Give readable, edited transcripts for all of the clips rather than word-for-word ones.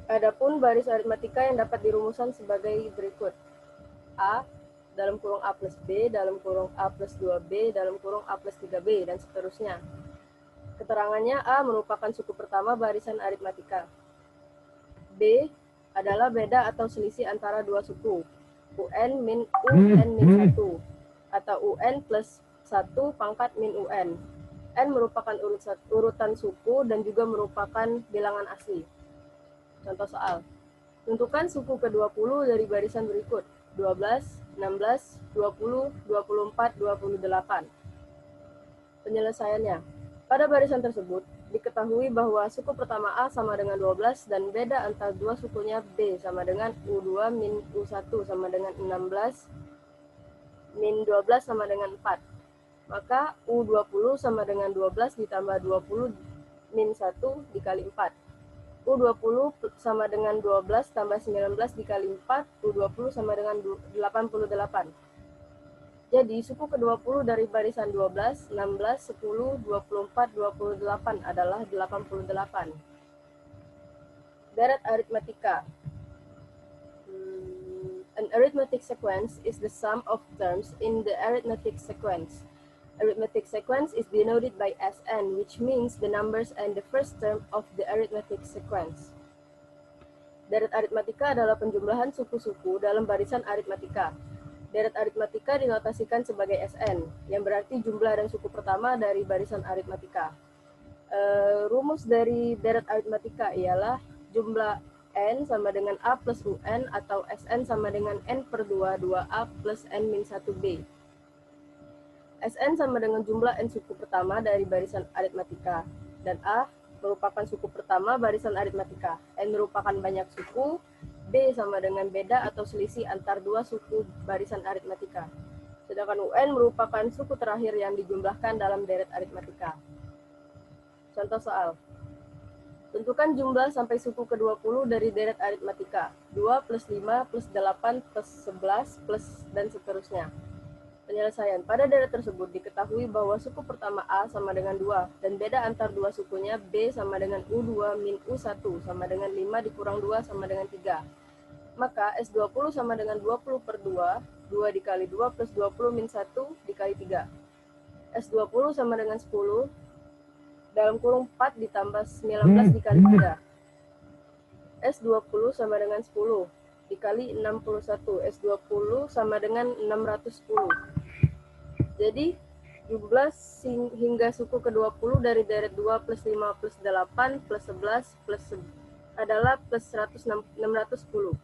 Adapun baris aritmatika yang dapat dirumuskan sebagai berikut. A dalam kurung A plus B dalam kurung A plus 2B dalam kurung A plus 3B dan seterusnya. Keterangannya A merupakan suku pertama barisan aritmatika. B adalah beda atau selisih antara dua suku, UN min UN min 1 atau UN plus 1 pangkat min UN. N merupakan urutan suku dan juga merupakan bilangan asli. Contoh soal. Tentukan suku ke-20 dari barisan berikut. 12, 16, 20, 24, 28. Penyelesaiannya. Pada barisan tersebut, diketahui bahwa suku pertama A sama dengan 12 dan beda antara dua sukunya B sama dengan U2 min U1 sama dengan 16 min 12 sama dengan 4. Maka U20 sama dengan 12 ditambah 20 min 1 dikali 4. U20 sama dengan 12 tambah 19 dikali 4, U20 sama dengan 88. Jadi, suku ke-20 dari barisan 12, 16, 10, 24, 28 adalah 88. Deret aritmatika. An arithmetic sequence is the sum of terms in the arithmetic sequence. Arithmetic sequence is denoted by Sn, which means the numbers and the first term of the arithmetic sequence. Deret aritmatika adalah penjumlahan suku-suku dalam barisan aritmatika. Deret aritmatika dinotasikan sebagai Sn, yang berarti jumlah dan suku pertama dari barisan aritmatika. Rumus dari deret aritmatika ialah jumlah N sama dengan A plus UN atau Sn sama dengan N per 2, 2A plus N min 1B. Sn sama dengan jumlah N suku pertama dari barisan aritmatika, dan A merupakan suku pertama barisan aritmatika. N merupakan banyak suku, B sama dengan beda atau selisih antar dua suku barisan aritmatika. Sedangkan UN merupakan suku terakhir yang dijumlahkan dalam deret aritmatika. Contoh soal. Tentukan jumlah sampai suku ke-20 dari deret aritmatika. 2 plus 5 plus 8 plus 11 plus dan seterusnya. Penyelesaian. Pada deret tersebut diketahui bahwa suku pertama A sama dengan 2 dan beda antar dua sukunya B sama dengan U2 min U1 sama dengan 5 dikurang 2 sama dengan 3. Maka S20 sama dengan 20 per 2, 2 dikali 2 plus 20 min 1 dikali 3. S20 sama dengan 10 dalam kurung 4 ditambah 19 dikali 3. S20 sama dengan 10 dikali 61. S20 sama dengan 610. Jadi, jumlah hingga suku ke-20 dari deret 2 plus 5 plus 8 plus 11 plus adalah plus 610.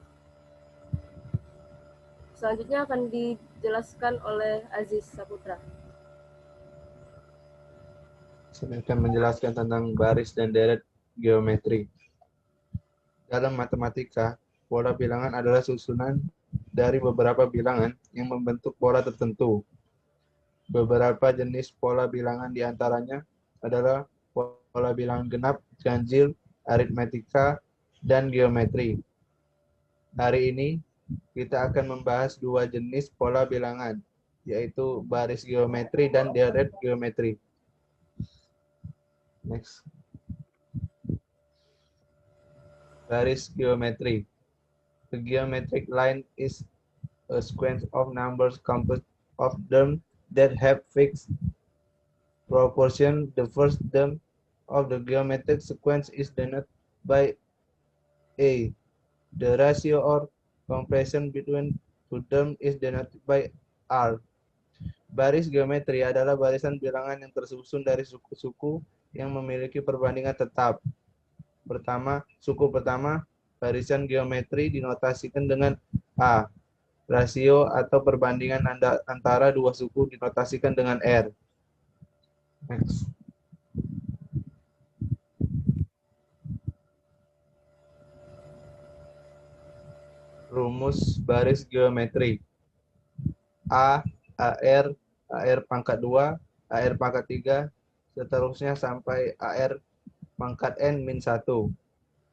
Selanjutnya akan dijelaskan oleh Aziz Saputra. Saya akan menjelaskan tentang baris dan deret geometri. Dalam matematika, pola bilangan adalah susunan dari beberapa bilangan yang membentuk pola tertentu. Beberapa jenis pola bilangan diantaranya adalah pola bilangan genap, ganjil, aritmetika, dan geometri. Hari ini, kita akan membahas dua jenis pola bilangan, yaitu baris geometri dan deret geometri. Next. Baris geometri. The geometric line is a sequence of numbers composed of terms that have fixed proportion. The first term of the geometric sequence is denoted by A. The ratio or compression between two terms is denoted by R. Baris geometri adalah barisan bilangan yang tersusun dari suku-suku yang memiliki perbandingan tetap. Suku pertama, barisan geometri dinotasikan dengan A. Rasio atau perbandingan antara dua suku dinotasikan dengan R. Next. Rumus baris geometri. A, AR, AR pangkat 2, AR pangkat 3, seterusnya sampai AR pangkat N min 1.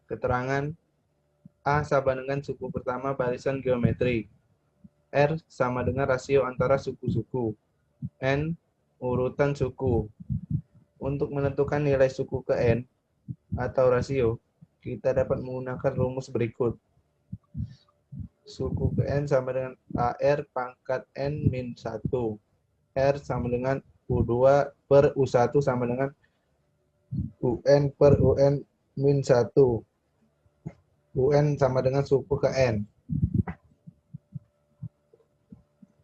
Keterangan A sama dengan suku pertama barisan geometri. R sama dengan rasio antara suku-suku. N urutan suku. Untuk menentukan nilai suku ke N atau rasio, kita dapat menggunakan rumus berikut. Suku ke N sama dengan AR pangkat N min 1. R sama dengan U2 per U1 sama dengan UN per UN min 1. UN sama dengan suku ke N.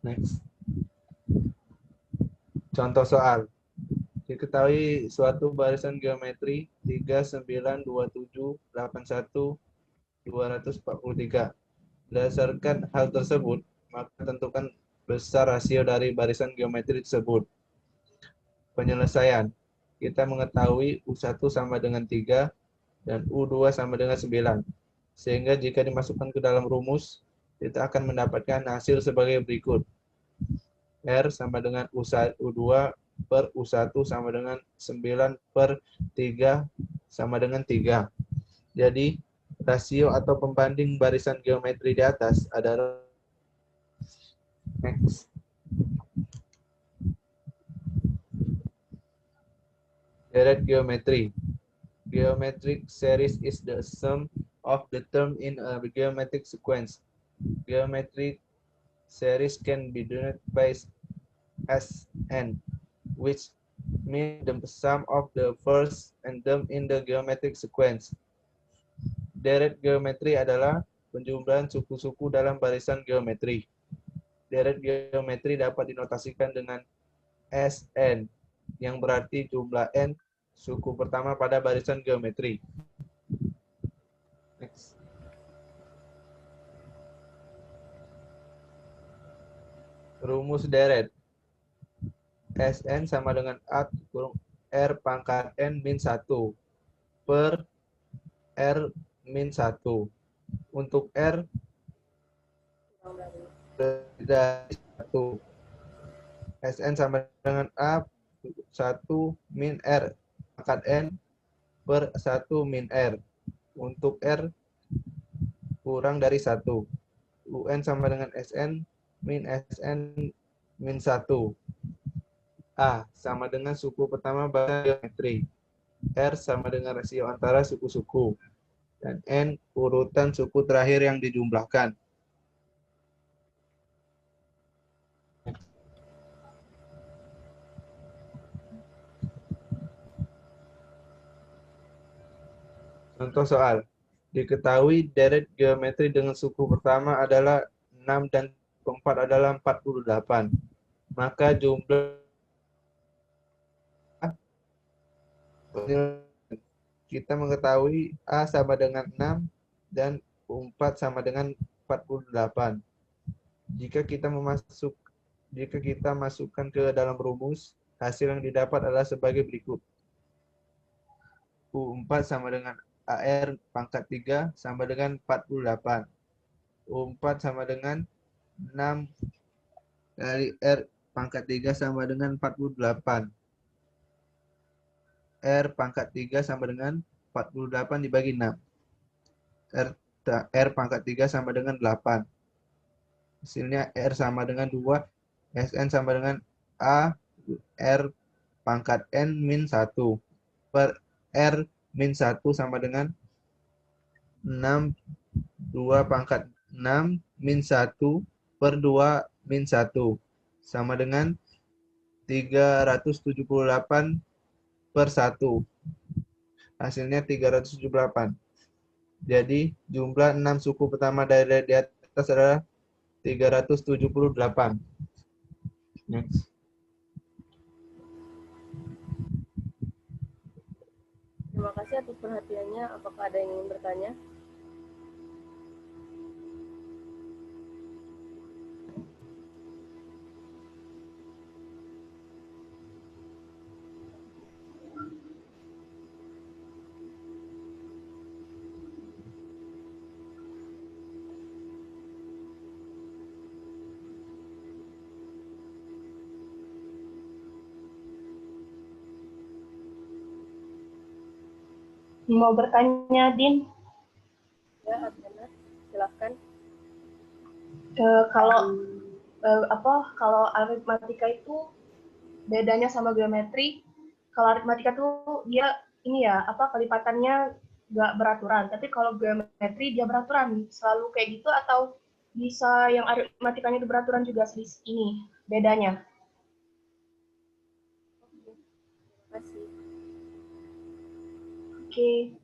Next. Contoh soal. Diketahui suatu barisan geometri 392781 243. Berdasarkan hal tersebut, maka tentukan besar rasio dari barisan geometri tersebut. Penyelesaian. Kita mengetahui U1 sama dengan 3 dan U2 sama dengan 9. Sehingga jika dimasukkan ke dalam rumus, kita akan mendapatkan hasil sebagai berikut. R sama dengan U2 per U1 sama dengan 9 per 3 sama dengan 3. Jadi, rasio atau pembanding barisan geometri di atas adalah next. Deret geometry. Geometric series is the sum of the term in a geometric sequence. Geometric series can be denoted by Sn, which means the sum of the first and term in the geometric sequence. Deret geometri adalah penjumlahan suku-suku dalam barisan geometri. Deret geometri dapat dinotasikan dengan Sn, yang berarti jumlah n suku pertama pada barisan geometri. Next. Rumus deret. Sn sama dengan A kurung R pangkat N min 1 per R min 1. Untuk R dari 1. Sn sama dengan A 1 min R pangkat N per 1 min R. Untuk R kurang dari 1. UN sama dengan Sn min Sn min 1. A sama dengan suku pertama barisan geometri. R sama dengan rasio antara suku-suku. Dan N urutan suku terakhir yang dijumlahkan. Contoh soal. Diketahui deret geometri dengan suku pertama adalah 6 dan keempat adalah 48. Maka jumlah kita mengetahui A sama dengan 6 dan 4 sama dengan 48. Jika kita masukkan ke dalam rumus, hasil yang didapat adalah sebagai berikut. U4 sama dengan AR pangkat 3 sama dengan 48. U4 sama dengan 6 dari R pangkat 3 sama dengan 48. R pangkat 3 sama dengan 48 dibagi 6. R pangkat 3 sama dengan 8. Hasilnya R sama dengan 2. Sn sama dengan A R pangkat N min 1 per R min 1 sama dengan 6 2 pangkat 6 min 1 per 2 min 1 sama dengan 378 per 1. Hasilnya 378. Jadi jumlah 6 suku pertama dari di atas adalah 378. Next. Terima kasih atas perhatiannya. Apakah ada yang ingin bertanya? Mau bertanya, Din? Ya, Adriana, silakan. Kalau aritmatika itu bedanya sama geometri. Kalau aritmatika tuh dia ini ya, kelipatannya nggak beraturan. Tapi kalau geometri dia beraturan. Selalu kayak gitu atau bisa yang aritmatikanya itu beraturan juga ini bedanya. Terima kasih. Oke.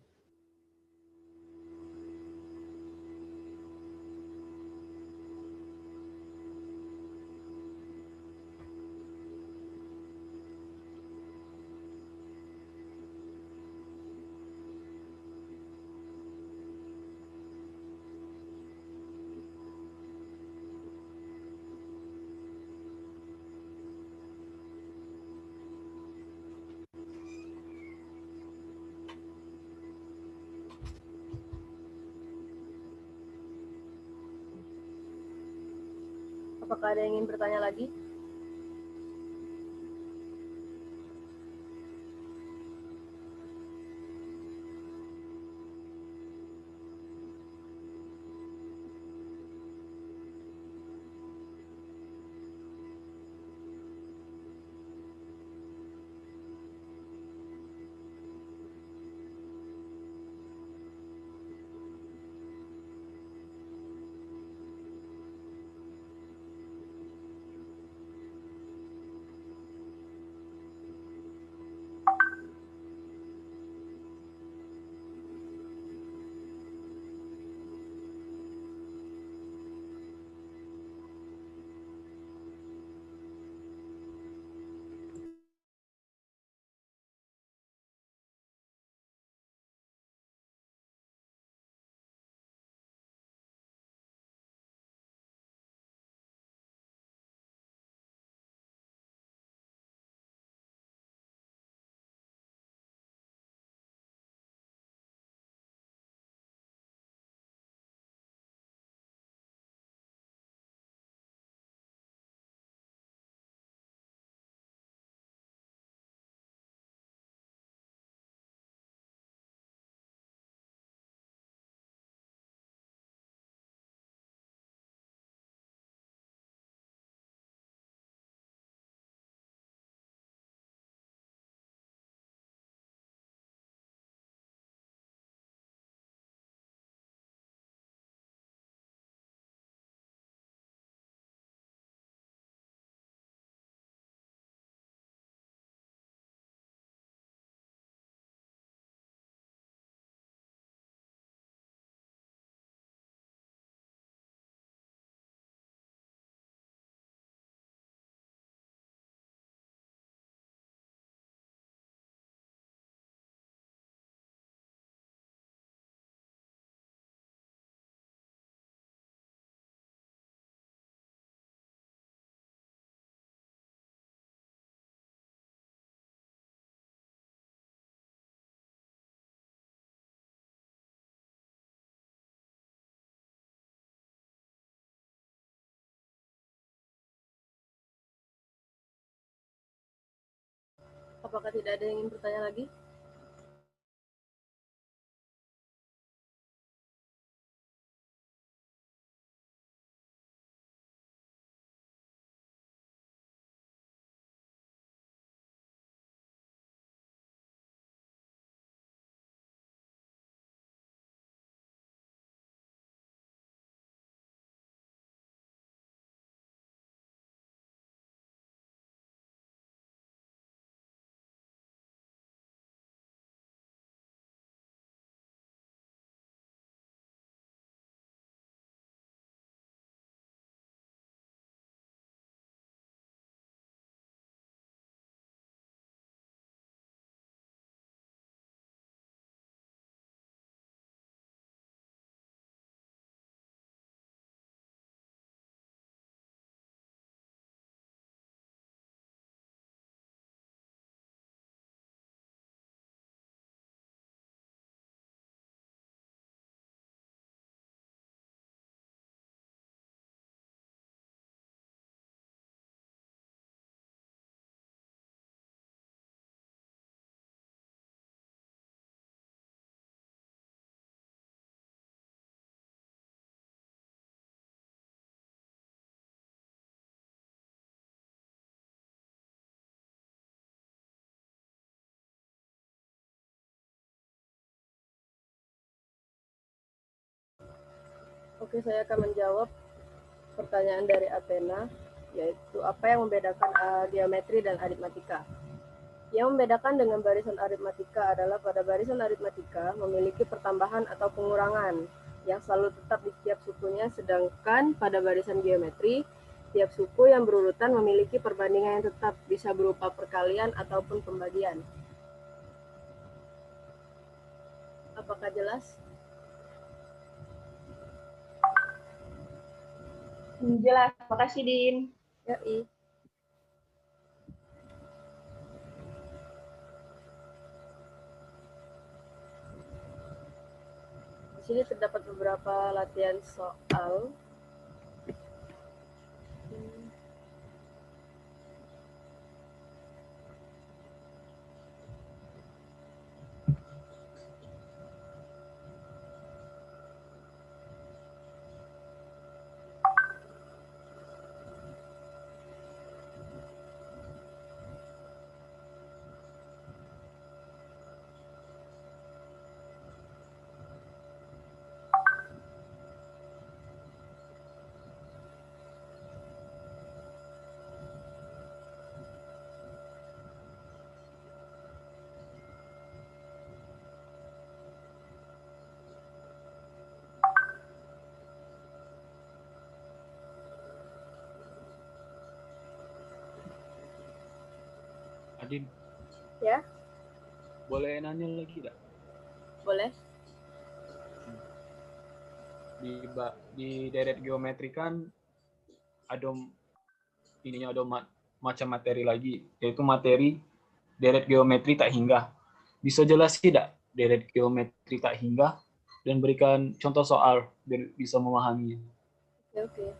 Apakah ada yang ingin bertanya lagi? Apakah tidak ada yang ingin bertanya lagi? Oke, saya akan menjawab pertanyaan dari Athena, yaitu apa yang membedakan geometri dan aritmatika. Yang membedakan dengan barisan aritmatika adalah pada barisan aritmatika memiliki pertambahan atau pengurangan yang selalu tetap di setiap sukunya, sedangkan pada barisan geometri, tiap suku yang berurutan memiliki perbandingan yang tetap, bisa berupa perkalian ataupun pembagian. Apakah jelas? Jelas, makasih Din. Yoi. Di sini terdapat beberapa latihan soal. Adin, Ya, boleh nanya lagi tidak? boleh. Di deret geometri kan ada macam materi lagi, yaitu materi deret geometri tak hingga. Bisa jelas tidak deret geometri tak hingga dan berikan contoh soal biar bisa memahami. Oke.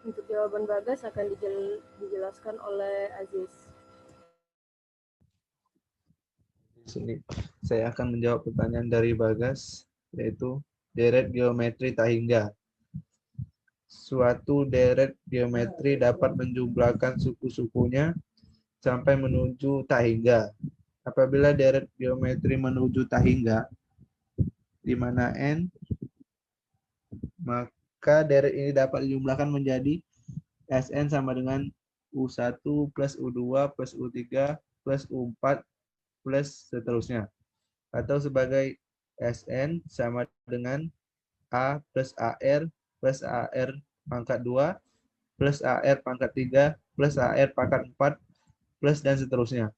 Untuk jawaban Bagas akan dijelaskan oleh Aziz. Di sini saya akan menjawab pertanyaan dari Bagas, yaitu deret geometri tak hingga. Suatu deret geometri dapat menjumlahkan suku-sukunya sampai menuju tak hingga. Apabila deret geometri menuju tak hingga, di mana n, maka deret ini dapat dijumlahkan menjadi Sn sama dengan U1 plus U2 plus U3 plus U4 plus seterusnya. Atau sebagai Sn sama dengan A plus AR plus AR pangkat 2 plus AR pangkat 3 plus AR pangkat 4 plus dan seterusnya.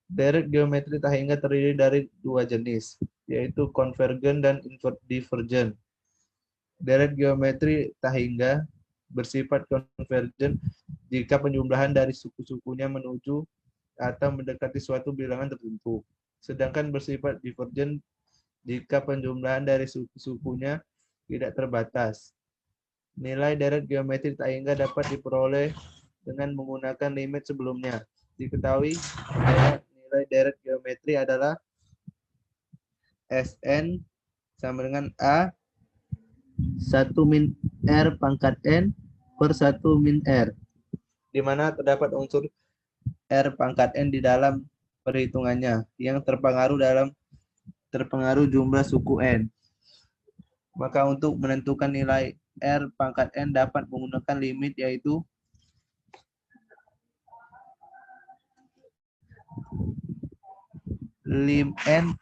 Deret geometri tak hingga terdiri dari dua jenis, yaitu konvergen dan divergen. Deret geometri tak hingga bersifat konvergen jika penjumlahan dari suku-sukunya menuju atau mendekati suatu bilangan tertentu. Sedangkan bersifat divergen jika penjumlahan dari suku-sukunya tidak terbatas. Nilai deret geometri tak hingga dapat diperoleh dengan menggunakan limit sebelumnya. Diketahui nilai deret geometri adalah Sn sama dengan A 1 min R pangkat N per 1 min R, di mana terdapat unsur R pangkat N di dalam perhitungannya yang terpengaruh jumlah suku N. Maka untuk menentukan nilai R pangkat N dapat menggunakan limit, yaitu lim N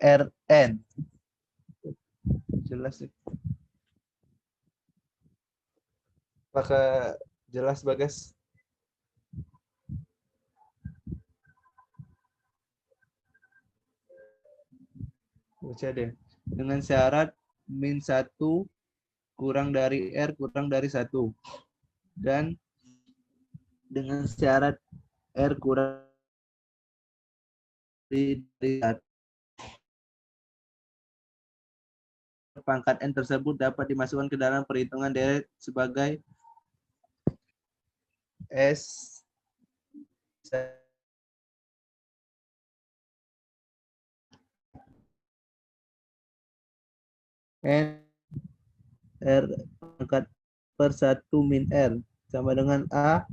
Rn. Jelas ya? Apakah jelas, Bagas? Baca deh. Dengan syarat min 1 kurang dari R kurang dari 1. Dan dengan syarat R kurang dari 1. Pangkat N tersebut dapat dimasukkan ke dalam perhitungan deret sebagai S N R pangkat per 1 min R sama dengan A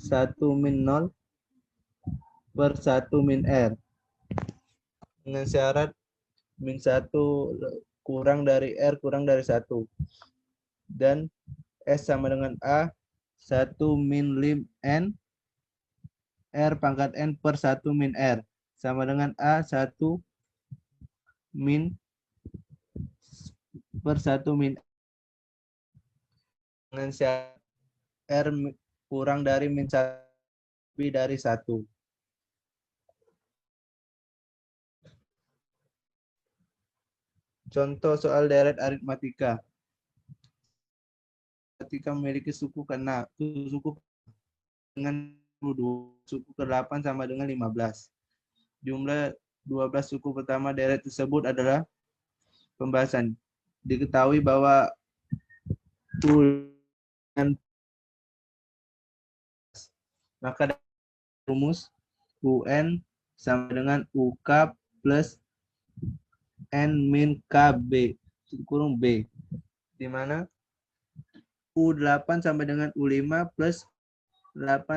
1 min 0 per 1 min R. Dengan syarat min 1 kurang dari R kurang dari 1. Dan S sama dengan A 1 min lim N R pangkat N per 1 min R sama dengan A 1 min per 1 min dengan syarat R kurang dari min 1 lebih dari 1. Contoh soal deret aritmatika. Ketika memiliki suku ke-6, suku dengan 22, suku ke-8 sama dengan 15. Jumlah 12 suku pertama deret tersebut adalah pembahasan. Diketahui bahwa maka rumus UN sama dengan UK plus N min KB kurung B, di mana U8 sama dengan U5 plus 8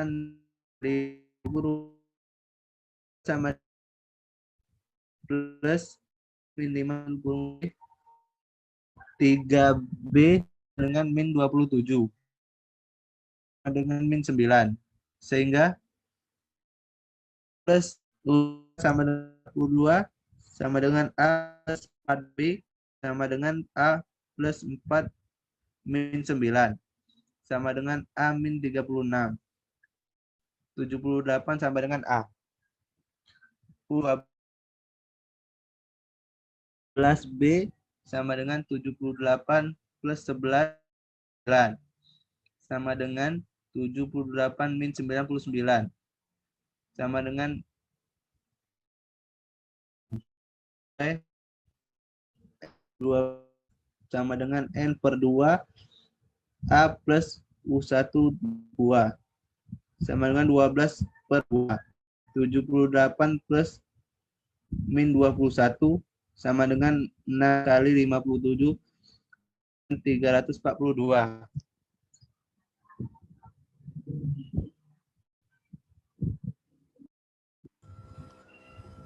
sama plus min 5 kurung B 3B dengan min 27 dengan min 9, sehingga plus U sama dengan U2 sama dengan A plus 4B sama dengan A plus 4 min 9 sama dengan A min 36. 78 sama dengan A. U plus B sama dengan 78 plus 11 sama dengan 78 min 99 sama dengan 2 sama dengan N per 2 A plus U1 2 sama dengan 12 per 2. 78 plus min 21 sama dengan 6 kali 57 342.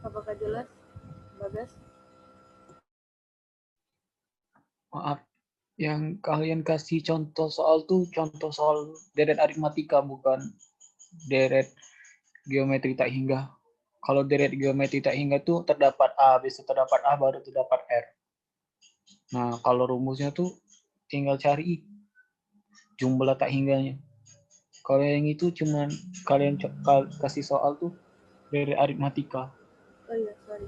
Apakah jelas, Bagas? Maaf, yang kalian kasih contoh soal deret aritmatika, bukan deret geometri tak hingga. Kalau deret geometri tak hingga tuh terdapat A, bisa terdapat A baru terdapat R. Nah, kalau rumusnya tuh tinggal cari jumlah tak hingganya. Kalau yang itu cuman kalian kasih soal tuh deret aritmatika. Oh iya, sorry.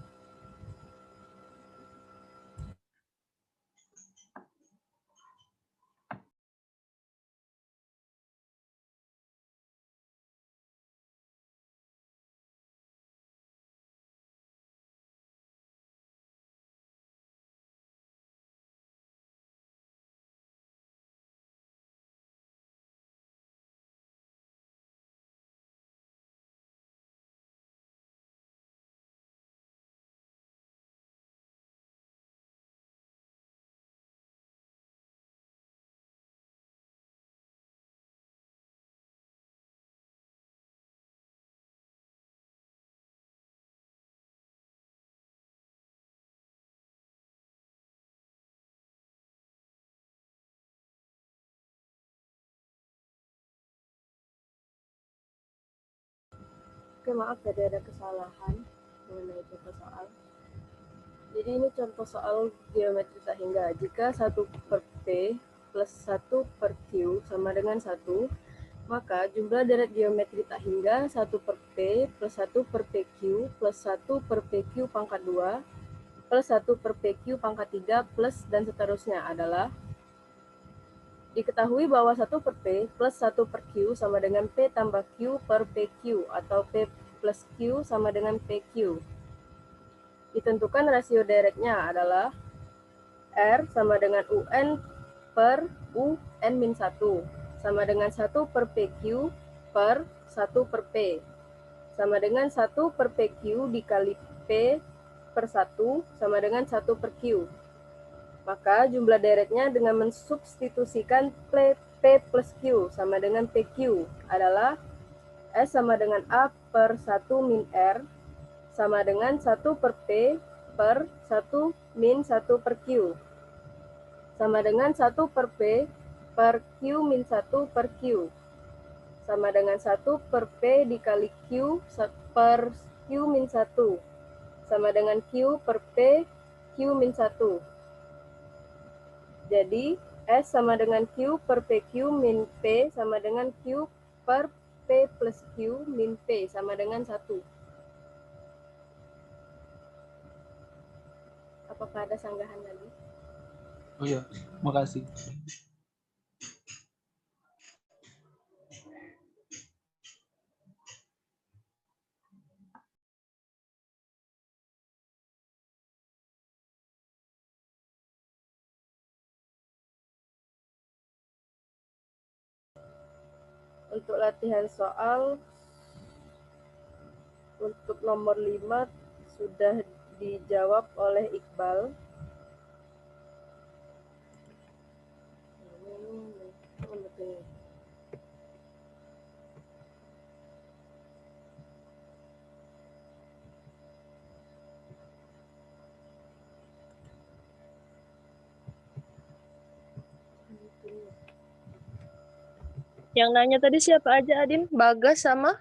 Oke, maaf tadi ada kesalahan mengenai contoh soal. Jadi ini contoh soal geometri tak hingga. Jika 1 per P plus 1 per Q sama dengan 1, maka jumlah deret geometri tak hingga 1 per P plus 1 per PQ plus 1 per PQ pangkat 2 plus 1 per PQ pangkat 3 plus dan seterusnya adalah: diketahui bahwa 1 per P plus 1 per Q sama dengan P tambah Q per PQ atau P plus Q sama dengan PQ. Ditentukan rasio deretnya adalah R sama dengan UN per UN-1 sama dengan 1 per PQ per 1 per P sama dengan 1 per PQ dikali P per 1 sama dengan 1 per Q. Maka jumlah deretnya dengan mensubstitusikan P plus Q sama dengan PQ adalah S sama dengan A per 1 min R sama dengan 1 per P per 1 min 1 per Q sama dengan 1 per P per Q min 1 per Q sama dengan 1 per P dikali Q per Q min 1 sama dengan Q per P Q min 1. Jadi S sama dengan Q per PQ min P sama dengan Q per P plus Q min P sama dengan 1. Apakah ada sanggahan lagi? Oh iya, makasih. Untuk latihan soal untuk nomor 5 sudah dijawab oleh Iqbal. Yang nanya tadi siapa aja, Adin? Bagas sama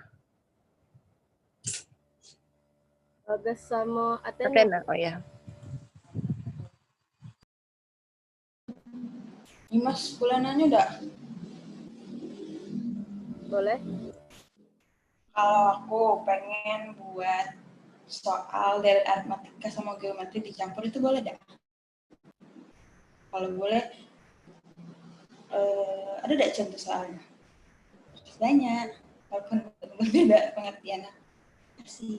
Bagas sama Athena. Athena. Oh ya. Mas, boleh nanya enggak? Boleh? Kalau aku pengen buat soal deret aritmatika sama geometri dicampur itu boleh enggak? Kalau boleh, ada enggak contoh soalnya? Banyak, walaupun berbeda pengertiannya. Terima kasih.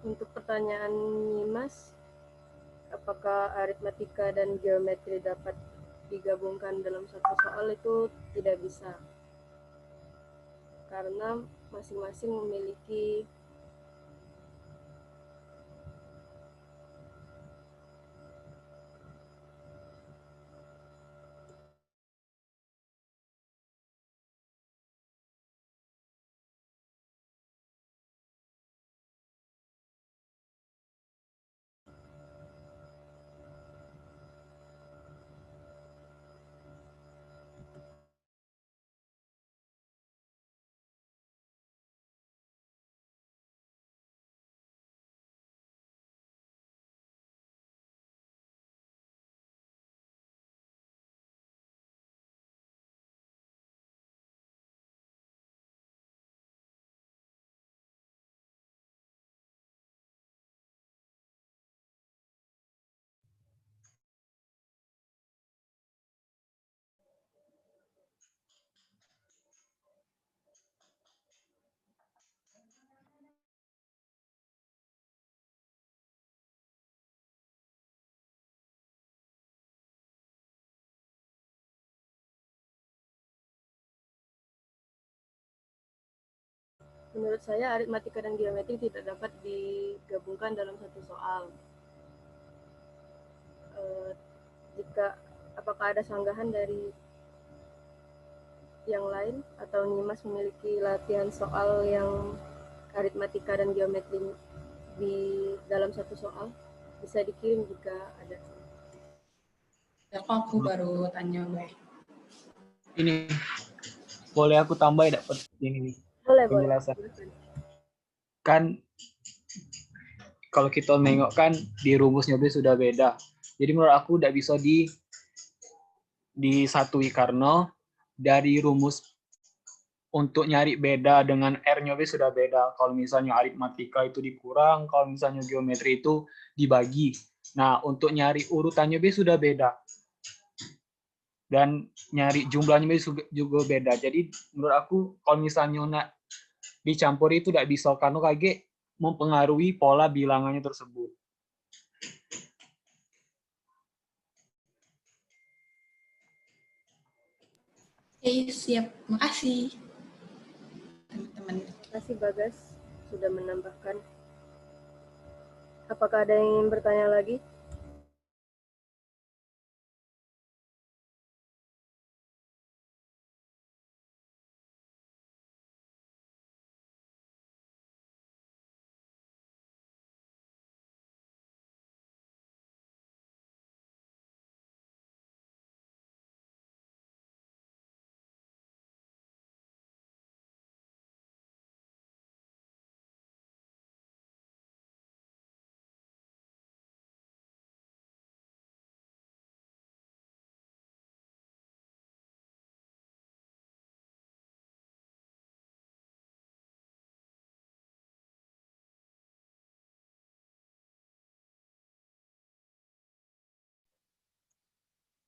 Untuk pertanyaan Nyimas, apakah aritmatika dan geometri dapat digabungkan dalam satu soal, itu tidak bisa. Karena masing-masing memiliki menurut saya aritmatika dan geometri tidak dapat digabungkan dalam satu soal. Jika apakah ada sanggahan dari yang lain atau Nyimas memiliki latihan soal yang aritmatika dan geometri di dalam satu soal, bisa dikirim jika ada. Ya, kok aku baru tanya, Mbak. Ini boleh aku tambah ya ini Boleh. penjelasan. Kan kalau kita nengok kan di rumusnya sudah beda. Jadi menurut aku tidak bisa disatui karena dari rumus untuk nyari beda dengan R-nya sudah beda. Kalau misalnya aritmatika itu dikurang, kalau misalnya geometri itu dibagi. Nah, untuk nyari urutannya sudah beda. Dan nyari jumlahnya juga beda. Jadi menurut aku kalau misalnya nak dicampur itu tidak bisa karena kaget mempengaruhi pola bilangannya tersebut. Oke, siap. Makasih, teman-teman. Terima kasih Bagas sudah menambahkan. Apakah ada yang ingin bertanya lagi?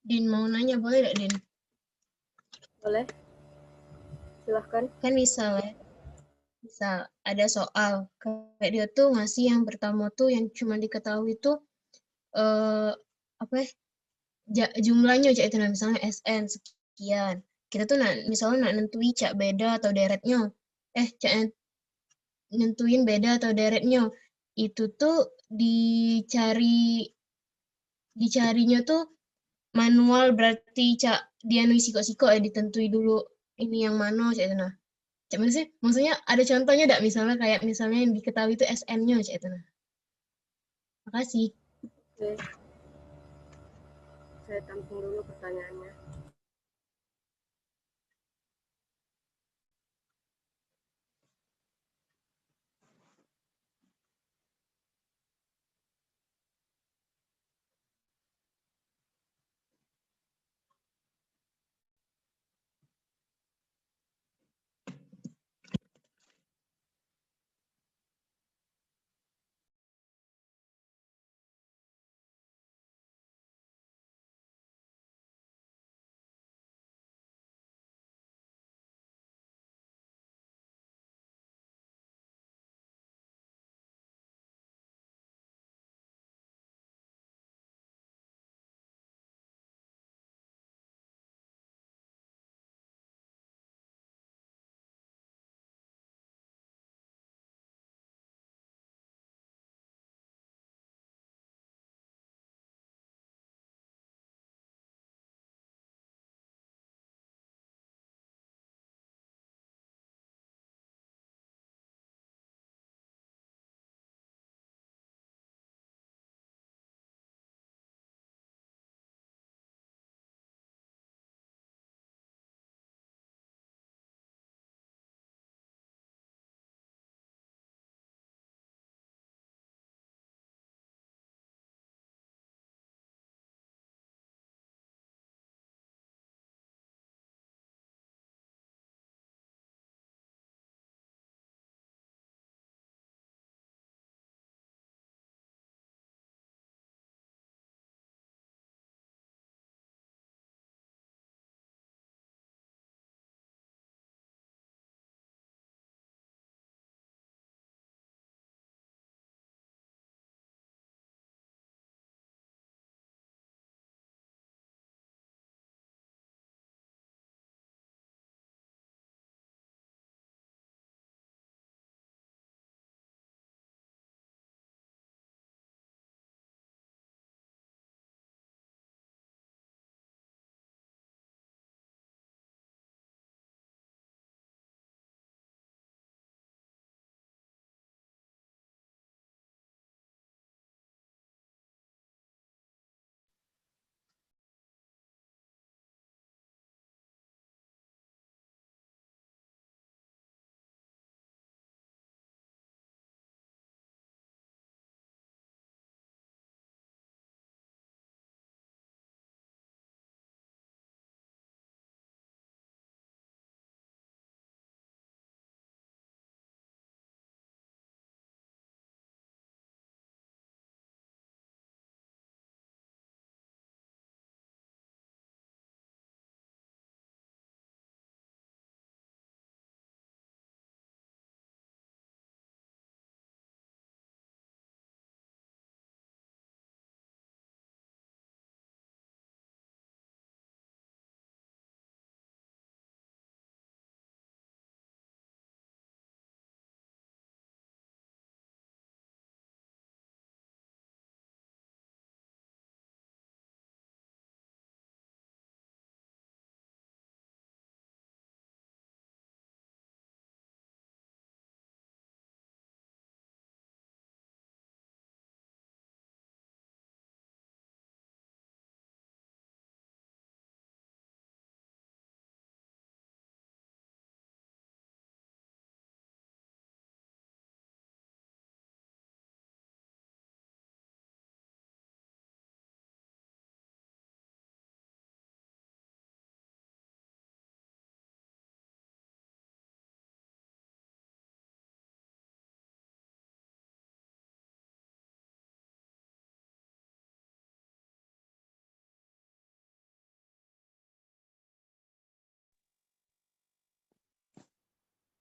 Din mau nanya boleh nggak Din? Boleh. Silahkan. Kan misal ada soal kayak dia tuh ngasih yang pertama tuh yang cuma diketahui tuh apa ya, jumlahnya aja itu nah, misalnya SN sekian. Kita tuh misalnya nentuin cak beda atau deretnya. Cak nentuin beda atau deretnya. Itu tuh dicarinya tuh manual, berarti cak dia nulis siko-siko ditentui dulu ini yang mana cak itu nah. Cak mana sih? Maksudnya ada contohnya enggak misalnya kayak misalnya yang diketahui itu SN-nya cak itu nah. Makasih. Oke. Saya tampung dulu pertanyaannya.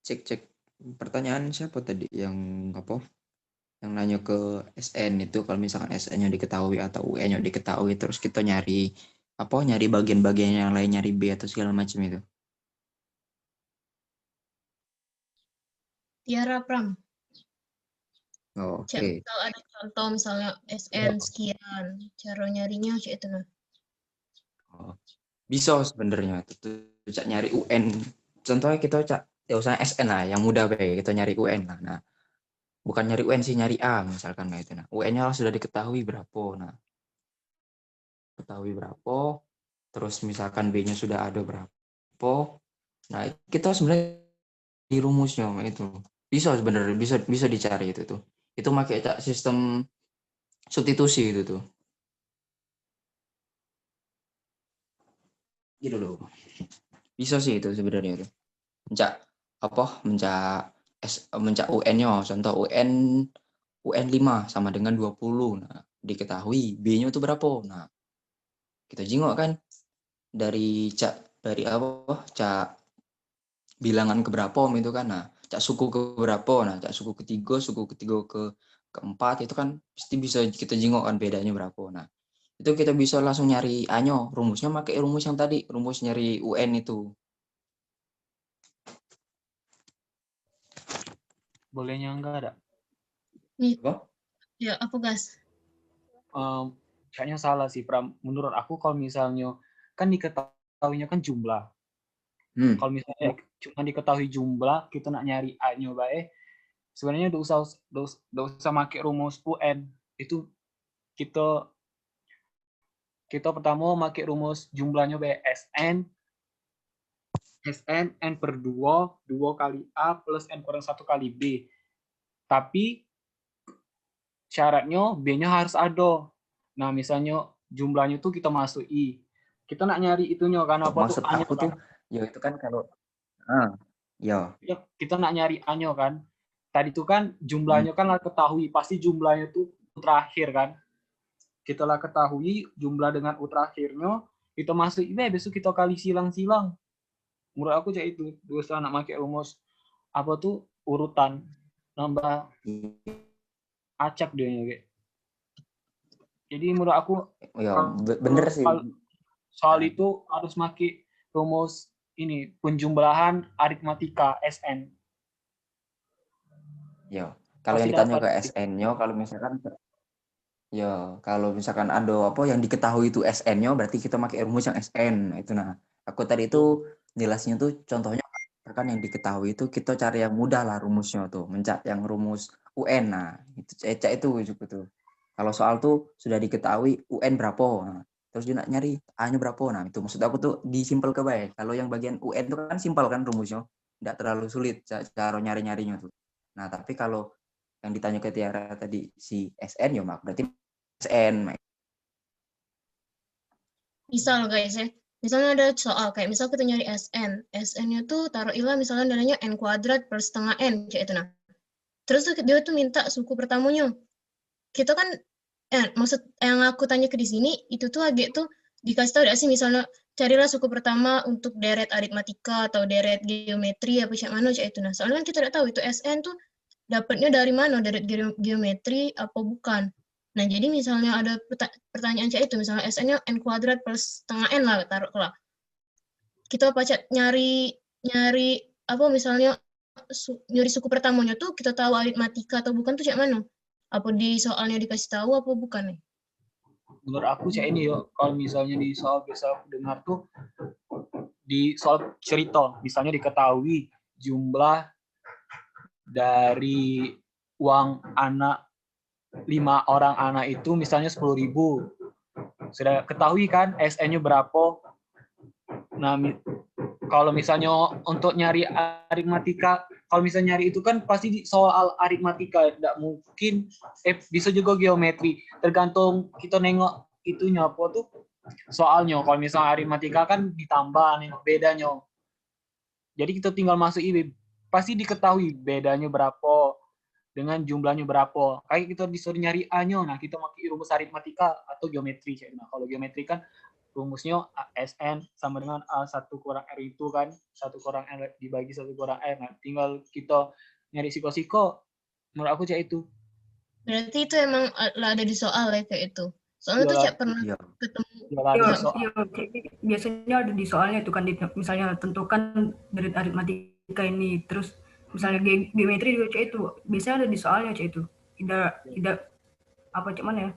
cek pertanyaan siapa tadi yang apa? Yang nanya ke SN itu kalau misalkan SN-nya diketahui atau UN-nya diketahui terus kita nyari nyari bagian-bagian yang lain, nyari B atau segala macam itu. Tiara Pram. Oh, Cek oke. misal ada contoh misalnya SN sekian, cara nyarinya cek itu nah. Oh, bisa sebenarnya itu cak nyari UN. Contohnya kita cak ya usah SN lah yang mudah baik kita nyari UN lah. Nah, bukan nyari UN sih nyari A misalkan nah itu. Nah, UN-nya sudah diketahui berapa. Nah, ketahui berapa. Terus misalkan B-nya sudah ada berapa. Nah, kita sebenarnya di rumusnya itu bisa sebenarnya bisa dicari itu tuh. Itu pakai cak sistem substitusi itu tuh. Gitu loh. Bisa sih itu sebenarnya itu. Mencak mencak UN-nya, contoh UN 5 sama dengan 20. Nah, diketahui B-nya itu berapa. Nah, kita jingok kan dari cak bilangan ke berapa itu kan. Nah, cak suku ke berapa. Nah, cak suku ketiga ke keempat itu kan pasti bisa kita jingok kan bedanya berapa. Nah, itu kita bisa langsung nyari A-nya, rumusnya pakai rumus yang tadi, rumus nyari UN itu. Bolehnya enggak ada. Apa? Ya, apa gas? Kayaknya salah sih, Pram. Menurut aku kalau misalnya kan diketahuinya kan jumlah. Kalau misalnya cuma diketahui jumlah, kita nak nyari A-nya baik. Sebenarnya udah usah pakai rumus UN. Itu kita pertama pakai rumus jumlahnya baik SN N per 2 kali A plus N kurang 1 kali B. Tapi syaratnya B-nya harus ada. Nah, misalnya jumlahnya tuh kita masuk I. Kita nak nyari itunya kan apa Maksud tuh A-nya aku tuh kan? ya itu kan kalau ya Kita nak nyari A-nya kan. Tadi tuh kan jumlahnya kan lah ketahui, pasti jumlahnya tuh terakhir kan. Kita lah ketahui jumlah dengan U terakhirnya, kita masuk I, besok kita kali silang-silang. Menurut aku kayak itu, dua anak pakai rumus apa tuh urutan nambah acak dia kayak. Jadi menurut aku ya bener sih. Soal itu harus pakai rumus ini penjumlahan aritmatika SN. Ya, kalau yang ditanya ke SN-nya, kalau misalkan ada apa yang diketahui itu SN-nya, berarti kita pakai rumus yang SN. Nah, itu nah. Aku tadi itu jelasnya tuh contohnya kan yang diketahui itu kita cari yang mudah lah rumusnya tuh, mencari yang rumus UN. Nah, itu cek itu juga tuh. Kalau soal tuh sudah diketahui UN berapa. Nah, terus juga nyari A-nya berapa. Nah, itu maksud aku tuh disimpel ke baik. Kalau yang bagian UN itu kan simpel kan rumusnya. Tidak terlalu sulit cara nyari-nyarinya tuh. Nah, tapi kalau yang ditanya ke Tiara tadi si SN ya mak berarti SN. Misal guys ya, misalnya ada soal kayak misal kita nyari SN, SN-nya tuh taruhilah misalnya nilainya N kuadrat per setengah N, kayak itu nah. Terus tuh dia tuh minta suku pertamanya. Kita kan, maksud yang aku tanya ke di sini, itu tuh agak tuh dikasih tahu tidak sih misalnya carilah suku pertama untuk deret aritmatika atau deret geometri apa cak mana cak itu nah. Soalnya kan kita tidak tahu itu SN tuh dapatnya dari mana, dari geometri apa bukan. Nah, jadi misalnya ada pertanyaan cak itu, misalnya SN-nya N kuadrat plus setengah N lah, taruhlah. Kita pacak nyari apa misalnya nyari suku pertamanya tuh kita tahu aritmatika atau bukan tuh cak mana? Apa di soalnya dikasih tahu apa bukan nih? Menurut aku cak ini ya, kalau misalnya di soal bisa dengar tuh di soal cerita, misalnya diketahui jumlah dari uang anak 5 orang anak itu misalnya 10.000. Sudah ketahui kan SN-nya berapa. Nah, kalau misalnya untuk nyari aritmatika, kalau misalnya nyari itu kan pasti soal aritmatika, tidak mungkin bisa juga geometri. Tergantung kita nengok itunya apa tuh soalnya. Kalau misalnya aritmatika kan ditambah nengok bedanya. Jadi kita tinggal masuk IB, pasti diketahui bedanya berapa dengan jumlahnya berapa. Kayak kita disuruh nyari A-nya, nah kita pakai rumus aritmatika atau geometri. Nah, kalau geometri kan rumusnya SN sama dengan A1 kurang R itu kan, 1 kurang R dibagi 1 kurang R. Nah, tinggal kita nyari siko-siko, menurut aku cak itu. Berarti itu emang ada di soal ya kayak itu. Soalnya tuh Cak pernah Iya. ketemu. Ada soal. Iya, biasanya ada di soalnya itu kan, misalnya tentukan dari aritmatika ini, terus misalnya geometri juga cek itu biasanya ada di soalnya cek itu. Tidak apa cek mana ya?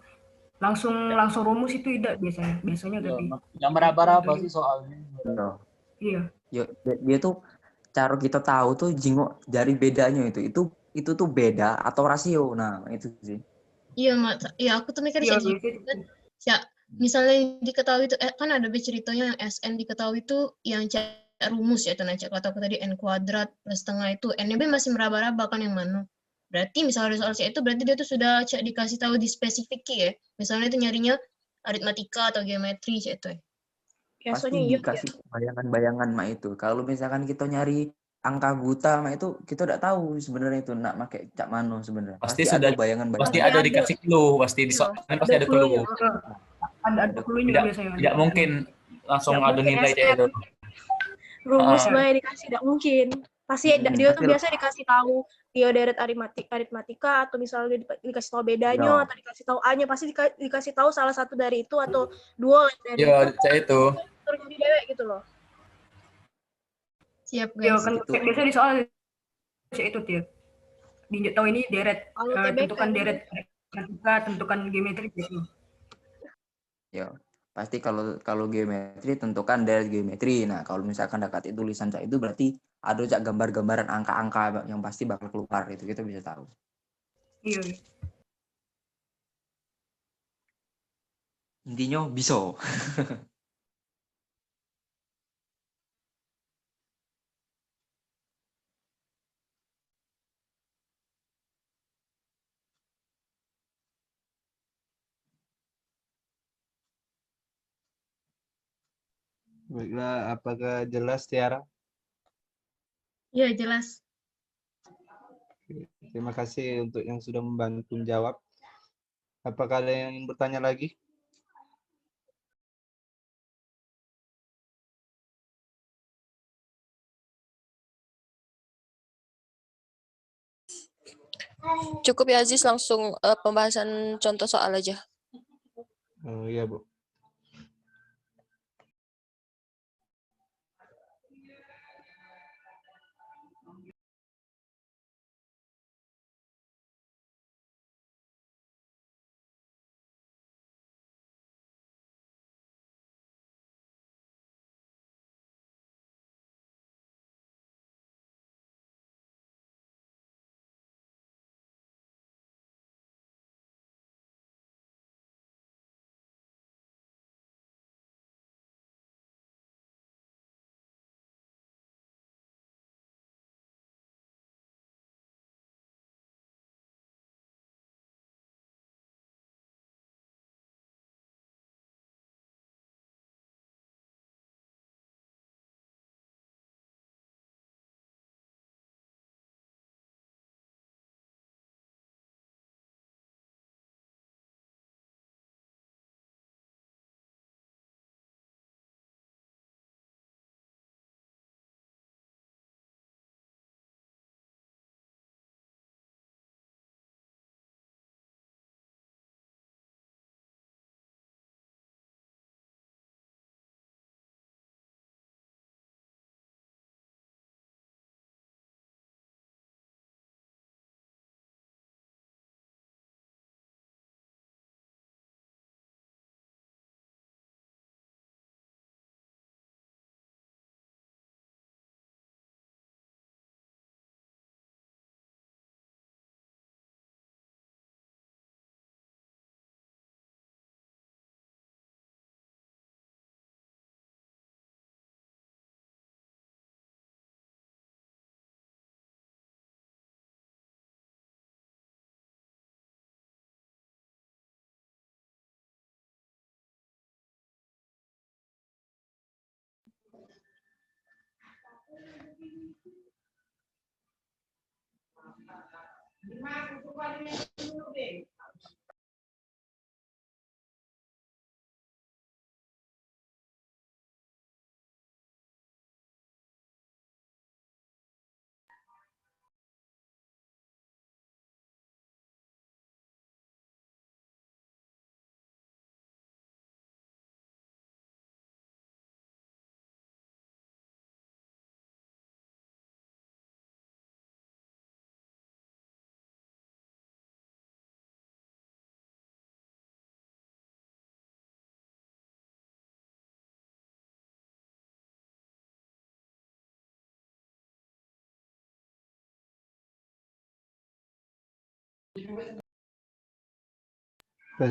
Langsung rumus itu tidak biasanya tapi Yang meraba-raba sih soalnya. Iya. Iya. Dia tuh cara kita tahu tuh jingok dari bedanya itu tuh beda atau rasio. Nah, itu sih. Iya, Mak. Ya, aku tuh mikir iya, ya, misalnya diketahui itu kan ada ceritanya yang SN diketahui itu yang rumus ya tenan cak kataku tadi n kuadrat plus setengah itu n-nya masih meraba-raba kan yang mana. Berarti misalnya soal C itu berarti dia tuh sudah cak dikasih tahu di spesifik ya. Misalnya itu nyarinya aritmatika atau geometri cak itu ya. Ya, Pasti soalnya iya. dikasih bayangan-bayangan mak itu. Kalau misalkan kita nyari angka buta mak itu kita udah tahu sebenarnya itu nak pakai cak mano sebenarnya. Pasti ada sudah bayangan-bayangan. pasti ada dikasih clue, pasti di soal pasti ada clue. Ada clue-nya biasanya. Tidak mungkin langsung ada nilai SN. itu. Rumus banyak dikasih, tidak mungkin. Pasti dia tuh biasa dikasih tahu dia deret aritmatika atau misalnya dikasih tahu bedanya atau dikasih tahu A-nya, pasti dikasih tahu salah satu dari itu atau dua dari itu. Turun di dewek gitu loh. Siap Ya guys. kan biasa di soal itu Tir. Tahu ini deret, tentukan deret aritmatika, tentukan geometri gitu. Ya, pasti kalau geometri tentukan deret geometri. Nah, kalau misalkan dekat tulisan cak itu berarti ada cak gambar-gambaran angka-angka yang pasti bakal keluar, itu kita bisa tahu. Iya. Intinya bisa. Baiklah, apakah jelas Tiara? Iya, jelas. Terima kasih untuk yang sudah membantu menjawab. Apakah ada yang ingin bertanya lagi? Cukup ya Aziz, langsung pembahasan contoh soal aja. Oh iya, Bu.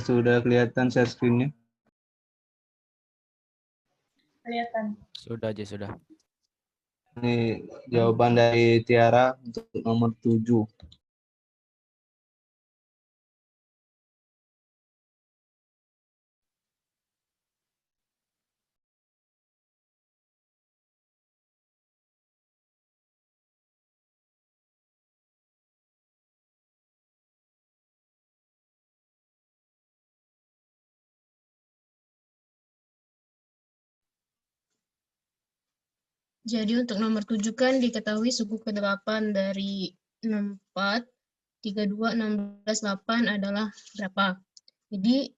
Sudah kelihatan share screen-nya? Kelihatan. Sudah aja, sudah. Ini jawaban dari Tiara untuk nomor 7. Jadi untuk nomor 7 kan diketahui suku ke-8 dari 64, 32, 16, 8 adalah berapa. Jadi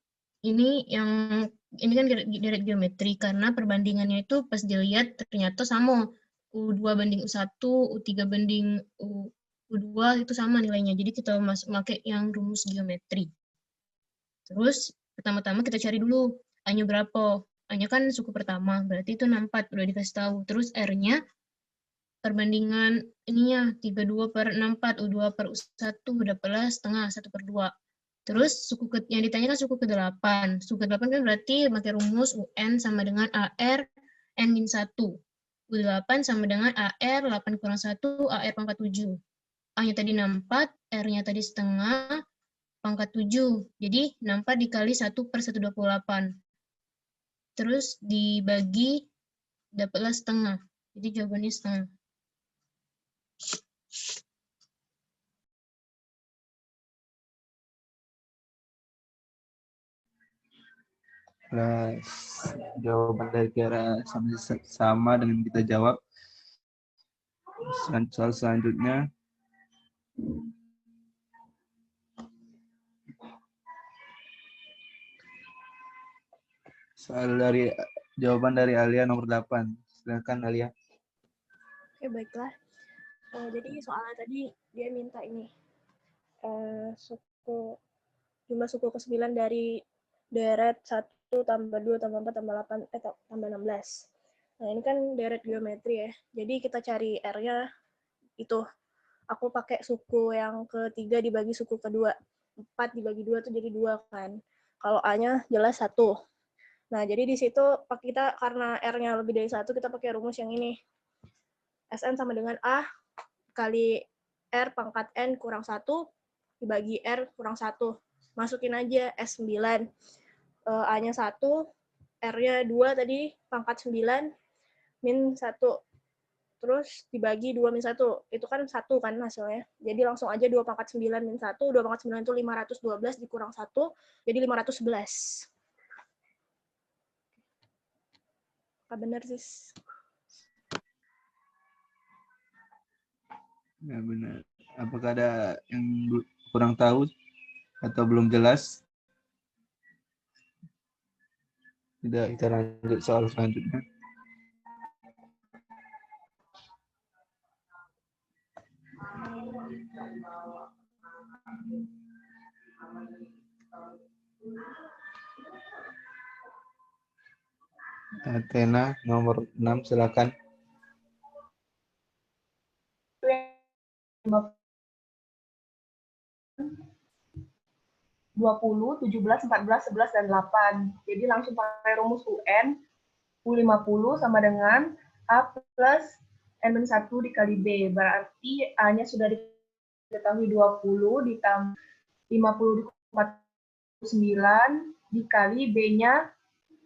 ini kan deret geometri karena perbandingannya itu pas dilihat ternyata sama. U2 banding U1, U3 banding U2 itu sama nilainya. Jadi kita pakai yang rumus geometri. Terus pertama-tama kita cari dulu A-nya berapa. A-nya kan suku pertama, berarti itu 64, udah dikasih tahu. Terus R-nya perbandingan ininya 32 per 64, U2 per U1 dapatlah setengah, 1/2. Terus yang ditanyakan suku ke-8. Suku ke-8 kan berarti pakai rumus UN sama dengan AR N-1. U8 sama dengan AR 8 kurang 1, AR pangkat 7. A-nya tadi 64, R-nya tadi setengah, pangkat 7. Jadi 64 dikali 1/128. Terus dibagi, dapatlah setengah. Jadi jawabannya setengah. Nah, jawaban dari Tiara sama dengan kita jawab. Soal selanjutnya. Jawaban dari Alia nomor 8. Silakan Alia. Oke, baiklah. Jadi soalnya tadi dia minta ini jumlah suku ke-9 dari deret 1 tambah 2 tambah 4 tambah 8 tambah 16. Nah, ini kan deret geometri ya. Jadi kita cari R-nya itu. Aku pakai suku yang ketiga dibagi suku kedua. 4 dibagi 2 tuh jadi 2 kan. Kalau A-nya jelas 1. Nah, jadi di situ kita karena R-nya lebih dari 1, kita pakai rumus yang ini. Sn sama dengan A kali R pangkat N kurang 1 dibagi R kurang 1. Masukin aja S9. A-nya 1, R-nya 2 tadi, pangkat 9, min 1. Terus dibagi 2 min 1. Itu kan 1 kan hasilnya. Jadi langsung aja 2 pangkat 9 min 1. 2 pangkat 9 itu 512 dikurang 1. Jadi 511. Apa benar, Sis? Ya, benar. Apakah ada yang kurang tahu atau belum jelas? Tidak, kita lanjut soal selanjutnya. Athena nomor 6, silakan. 20, 17, 14, 11, dan 8. Jadi langsung pakai rumus UN. U50 sama dengan A plus N-1 dikali B. Berarti A-nya sudah diketahui 20 ditambah 50 dikali 49 dikali B-nya.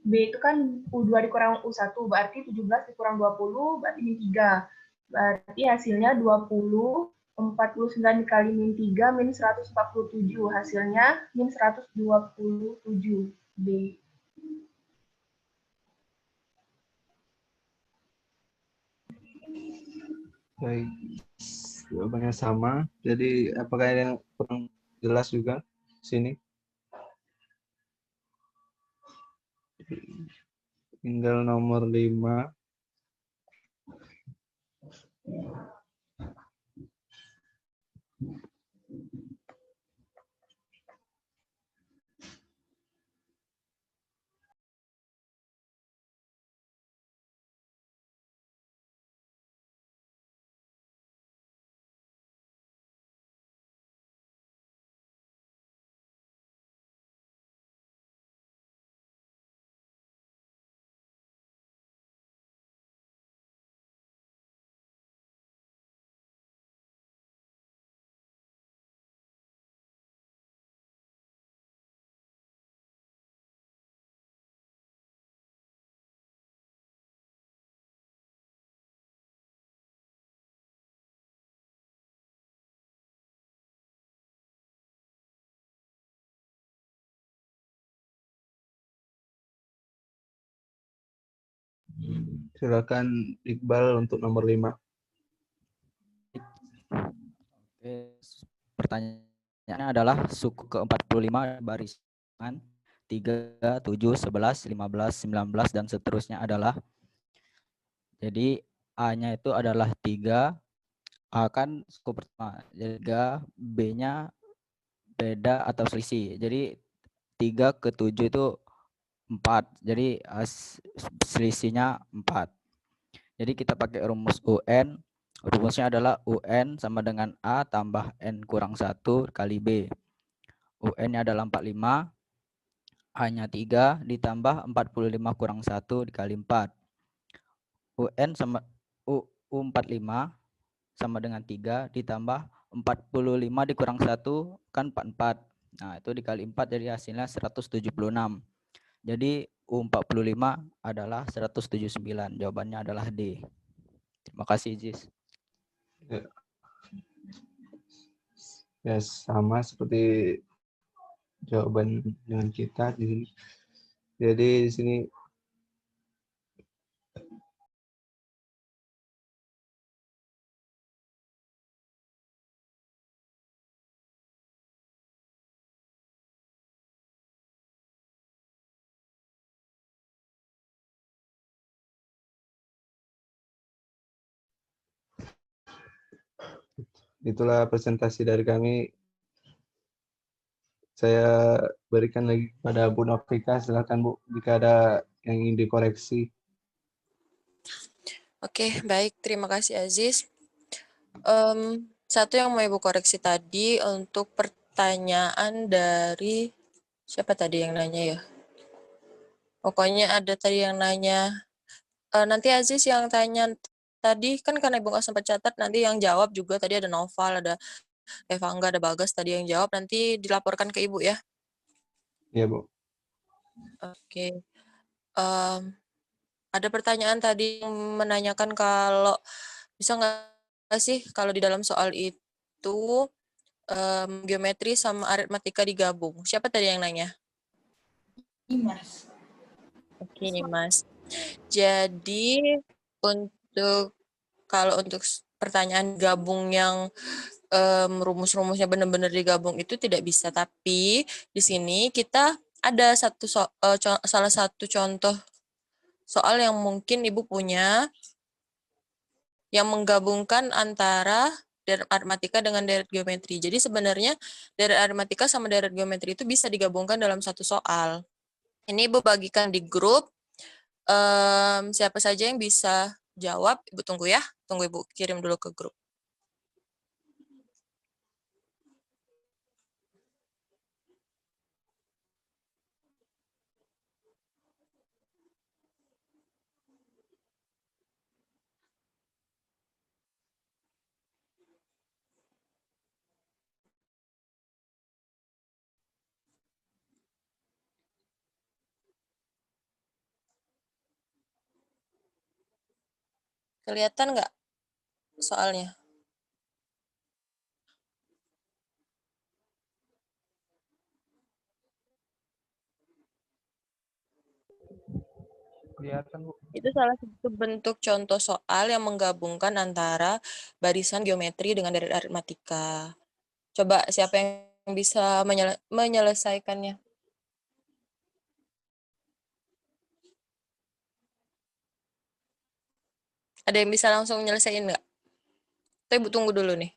B itu kan U2 dikurang U1, berarti 17 dikurang 20, berarti min 3. Berarti hasilnya 20, 49 dikali min 3, min 147. Hasilnya min 127 B. Baik, jawabannya sama. Jadi apakah ada yang kurang jelas juga sini? Tinggal nomor 5. Silakan Iqbal untuk nomor 5. Oke, pertanyaannya adalah suku ke-45 barisan 3, 7, 11, 15, 19, dan seterusnya adalah, jadi A-nya itu adalah 3, A kan suku pertama, jadi B-nya beda atau selisih. Jadi 3 ke 7 itu 4, jadi selisihnya 4. Jadi kita pakai rumus UN. Rumusnya adalah UN sama dengan A tambah N kurang 1 kali B. UN-nya adalah 45, A-nya 3 ditambah 45 kurang 1 dikali 4. UN sama U45 sama dengan 3 ditambah 45 dikurang 1 kan 44. Nah, itu dikali 4 jadi hasilnya 176. Jadi U45 adalah 179. Jawabannya adalah D. Terima kasih, Jis. Ya, sama seperti jawaban dengan kita di sini. Jadi di sini itulah presentasi dari kami. Saya berikan lagi kepada Bu Novika. Silakan Bu, jika ada yang ingin dikoreksi. Oke, baik. Terima kasih, Aziz. Satu yang mau Ibu koreksi tadi untuk pertanyaan dari siapa tadi yang nanya ya? Pokoknya ada tadi yang nanya. Nanti Aziz yang tanya tadi kan karena Ibu nggak sempat catat, nanti yang jawab juga tadi ada Noval, ada Evangga, ada Bagas tadi yang jawab, nanti dilaporkan ke Ibu ya. Iya, Bu. Oke. Ada pertanyaan tadi yang menanyakan kalau bisa nggak sih kalau di dalam soal itu geometri sama aritmatika digabung. Siapa tadi yang nanya? Mas. Oke, Mas. Jadi kalau untuk pertanyaan gabung yang rumus-rumusnya benar-benar digabung itu tidak bisa. Tapi di sini kita ada salah satu contoh soal yang mungkin Ibu punya yang menggabungkan antara deret aritmatika dengan deret geometri. Jadi sebenarnya deret aritmatika sama deret geometri itu bisa digabungkan dalam satu soal. Ini Ibu bagikan di grup. Siapa saja yang bisa jawab, Ibu tunggu ya. Tunggu Ibu kirim dulu ke grup. Kelihatan nggak soalnya? Kelihatan, Bu. Itu salah satu bentuk contoh soal yang menggabungkan antara barisan geometri dengan deret aritmatika. Coba siapa yang bisa menyelesaikannya? Ada yang bisa langsung nyelesain nggak? Tapi Ibu tunggu dulu nih.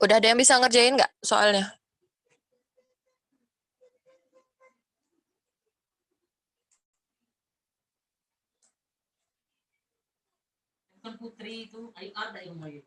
Udah ada yang bisa ngerjain nggak soalnya? Putri itu ada yang main.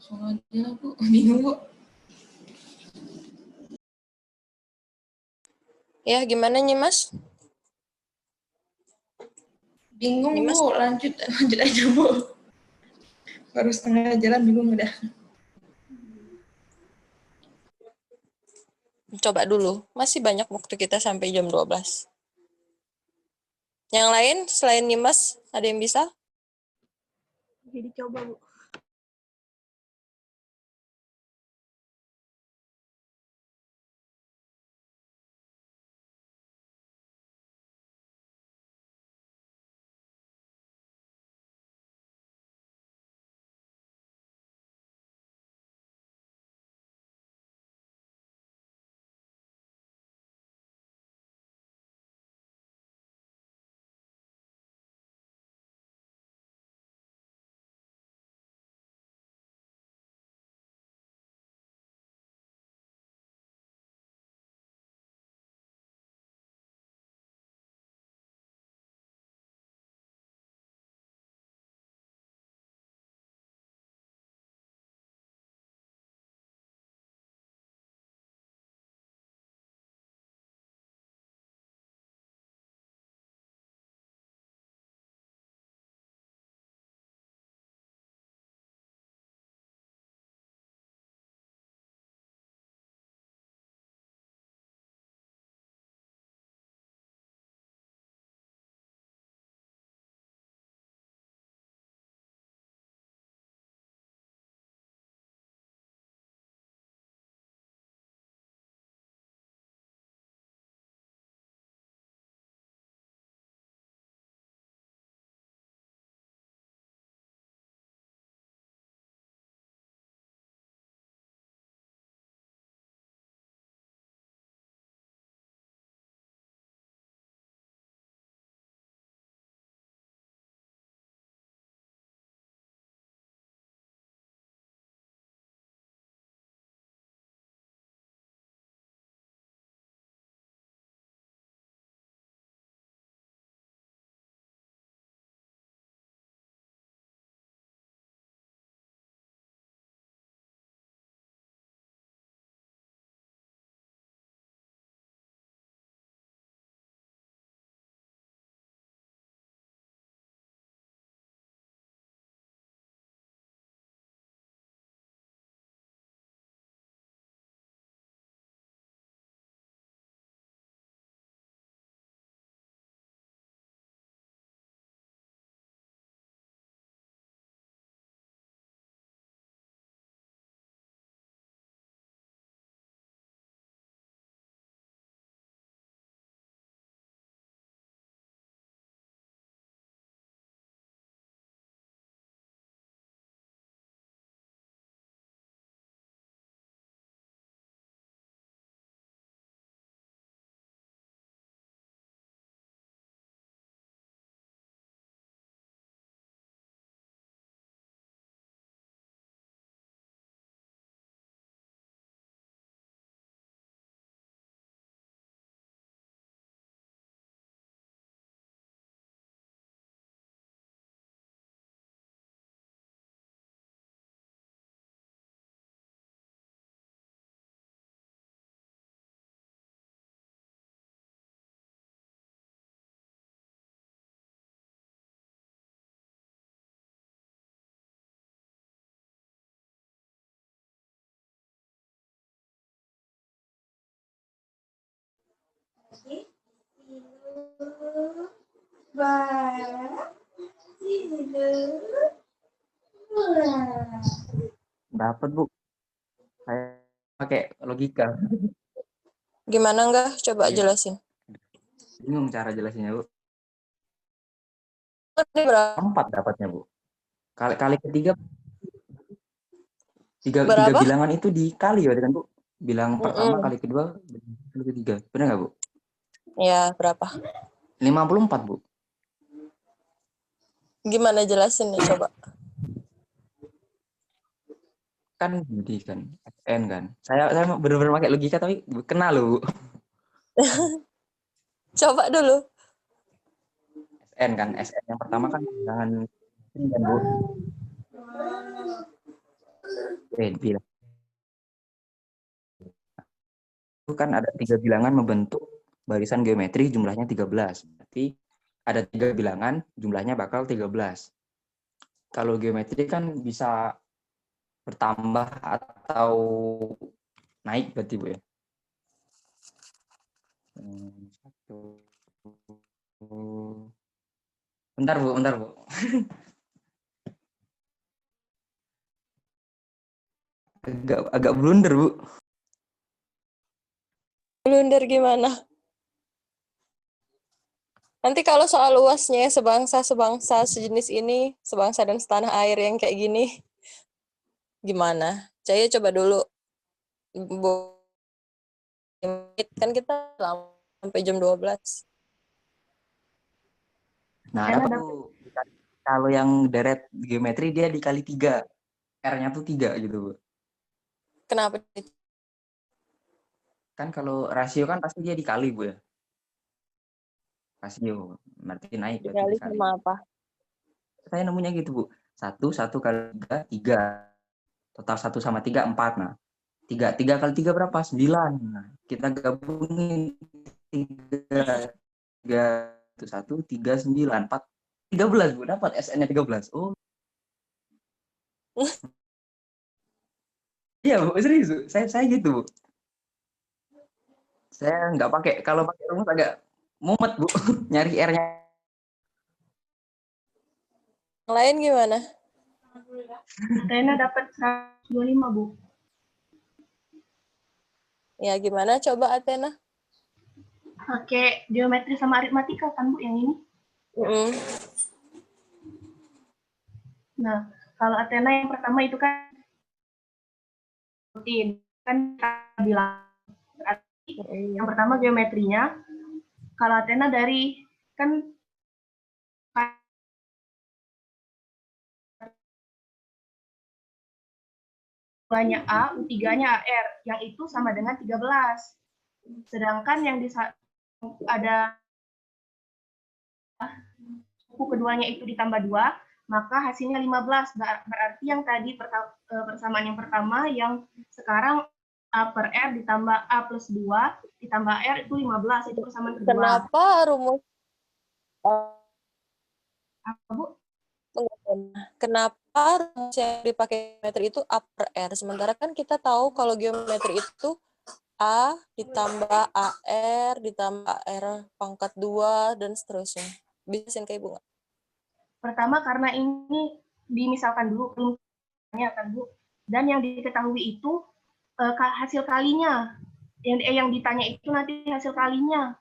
Langsung aja Bu, bingung Bu. Ya, gimana nih Mas? Bingung Nih, Mas. Bu, lanjut aja Bu. Baru setengah jalan bingung udah. Coba dulu, masih banyak waktu kita sampai jam 12. Yang lain selain Nimas, ada yang bisa? Jadi coba, Bu. Dapat, Bu. Saya pakai logika. Gimana enggak? Coba Iya. jelasin. Bingung cara jelasinnya, Bu. Ini berapa? 4 dapatnya, Bu. Kali ketiga tiga Berapa? bilangan itu dikali ya kan, Bu? Bilang pertama Mm-mm. kali kedua kali ketiga. Benar nggak, Bu? Ya, berapa? 54, Bu. Gimana jelasinnya coba? Kan gini kan, SN kan. Saya benar-benar pakai logika tapi kena loh, Bu. Coba dulu. SN kan, SN yang pertama kan bilangan kan, Bu. Bilang. Itu kan ada 3 bilangan membentuk barisan geometri jumlahnya 13. Berarti ada 3 bilangan jumlahnya bakal 13. Kalau geometri kan bisa bertambah atau naik berarti, Bu ya. Bentar, Bu. agak blunder, Bu. Blunder gimana? Nanti kalau soal luasnya sebangsa sejenis ini, sebangsa dan setanah air yang kayak gini, gimana? Saya coba dulu. Kan kita sampai jam 12. Nah, dapat tuh. Kalau yang deret geometri dia dikali 3. R-nya tuh 3 gitu, Bu. Kenapa? Kan kalau rasio kan pasti dia dikali, Bu ya. Rasio, berarti naik. Dikali sama apa? Saya nemunya gitu, Bu. 1 kali 3, 3. Total 1 sama 3, 4. Nah, 3 kali 3 berapa? 9. Nah, kita gabungin 3, 1, 3, 9, 4, 13, Bu. Dapat SN-nya 13. Oh. Iya, Bu. Serius, Bu. Saya gitu, Bu. Saya nggak pakai, kalau pakai rumus agak mumet, Bu. Nyari R-nya. Yang lain gimana? Rena dapat 125, Bu. Ya, gimana coba Athena? Pakai geometri sama aritmatika kan, Bu, yang ini? Nah, kalau Athena yang pertama itu kan rutin. Kan kita bilang yang pertama geometrinya. Kalau Athena dari kan U2-nya A, U3-nya AR, yang itu sama dengan 13. Sedangkan yang ada suku keduanya itu ditambah 2, maka hasilnya 15. Berarti yang tadi persamaan yang pertama, yang sekarang A per R ditambah A plus 2, ditambah R itu 15. Itu persamaan kedua. Kenapa rumus apa, Bu? Kenapa rumus yang dipakai geometri itu A per R? Sementara kan kita tahu kalau geometri itu A ditambah AR ditambah R pangkat 2 dan seterusnya. Bisa kayak Ibu nggak? Pertama karena ini dimisalkan dulu rumusnya kan, Bu. Dan yang diketahui itu hasil kalinya. Yang ditanya itu nanti hasil kalinya.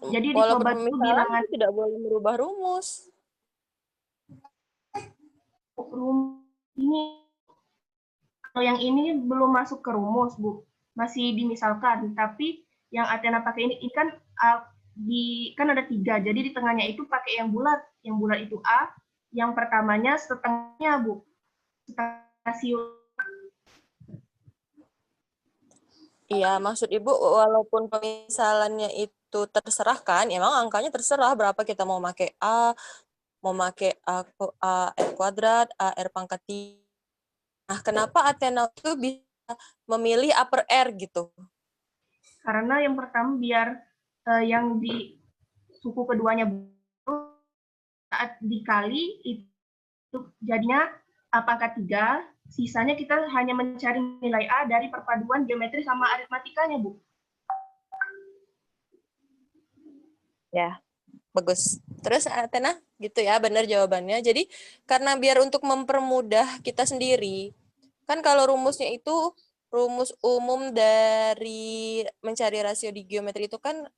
Jadi Walaupun dicoba dulu bilangan tidak boleh merubah rumus. Ini kalau yang ini belum masuk ke rumus, Bu. Masih dimisalkan, tapi yang Athena pakai ini kan kan ada 3, jadi di tengahnya itu pakai yang bulat. Yang bulat itu A, yang pertamanya setengahnya, Bu. Rasio. Iya, maksud Ibu walaupun pemisalannya itu terserah kan, emang angkanya terserah berapa kita mau pakai A, mau pakai A R kuadrat, A R pangkat 3. Nah, kenapa Athena itu bisa memilih A per R gitu? Karena yang pertama biar yang di suku keduanya saat dikali itu jadinya A pangkat 3, sisanya kita hanya mencari nilai A dari perpaduan geometri sama aritmatikanya, Bu. Ya, bagus. Terus Athena, gitu ya, benar jawabannya. Jadi karena biar untuk mempermudah kita sendiri, kan kalau rumusnya itu rumus umum dari mencari rasio di geometri itu kan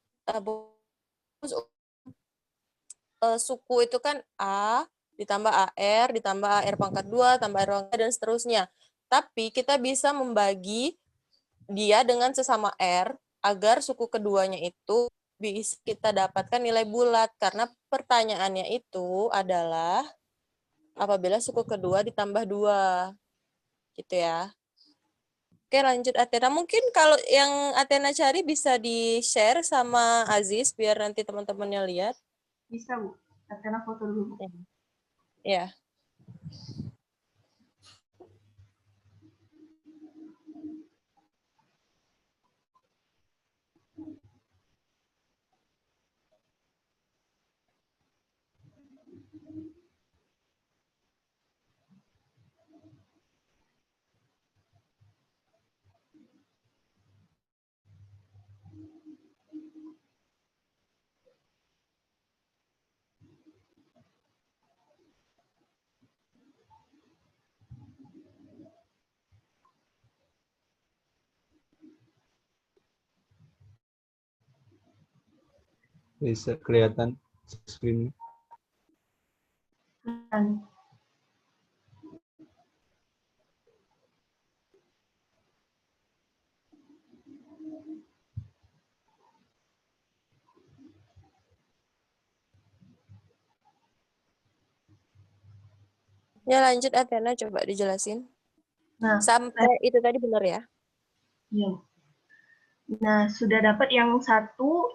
suku itu kan A ditambah AR ditambah AR pangkat 2 tambah AR pangkat dan seterusnya. Tapi kita bisa membagi dia dengan sesama R agar suku keduanya itu bisa kita dapatkan nilai bulat karena pertanyaannya itu adalah apabila suku kedua ditambah 2. Gitu ya. Oke, lanjut Athena. Mungkin kalau yang Athena cari bisa di-share sama Aziz biar nanti teman-temannya lihat. Bisa, Bu. Athena foto dulu. Ya. Bisa kelihatan screen. Ya lanjut Athena, coba dijelasin. Nah, sampai itu tadi benar ya? Iya. Nah, sudah dapat yang satu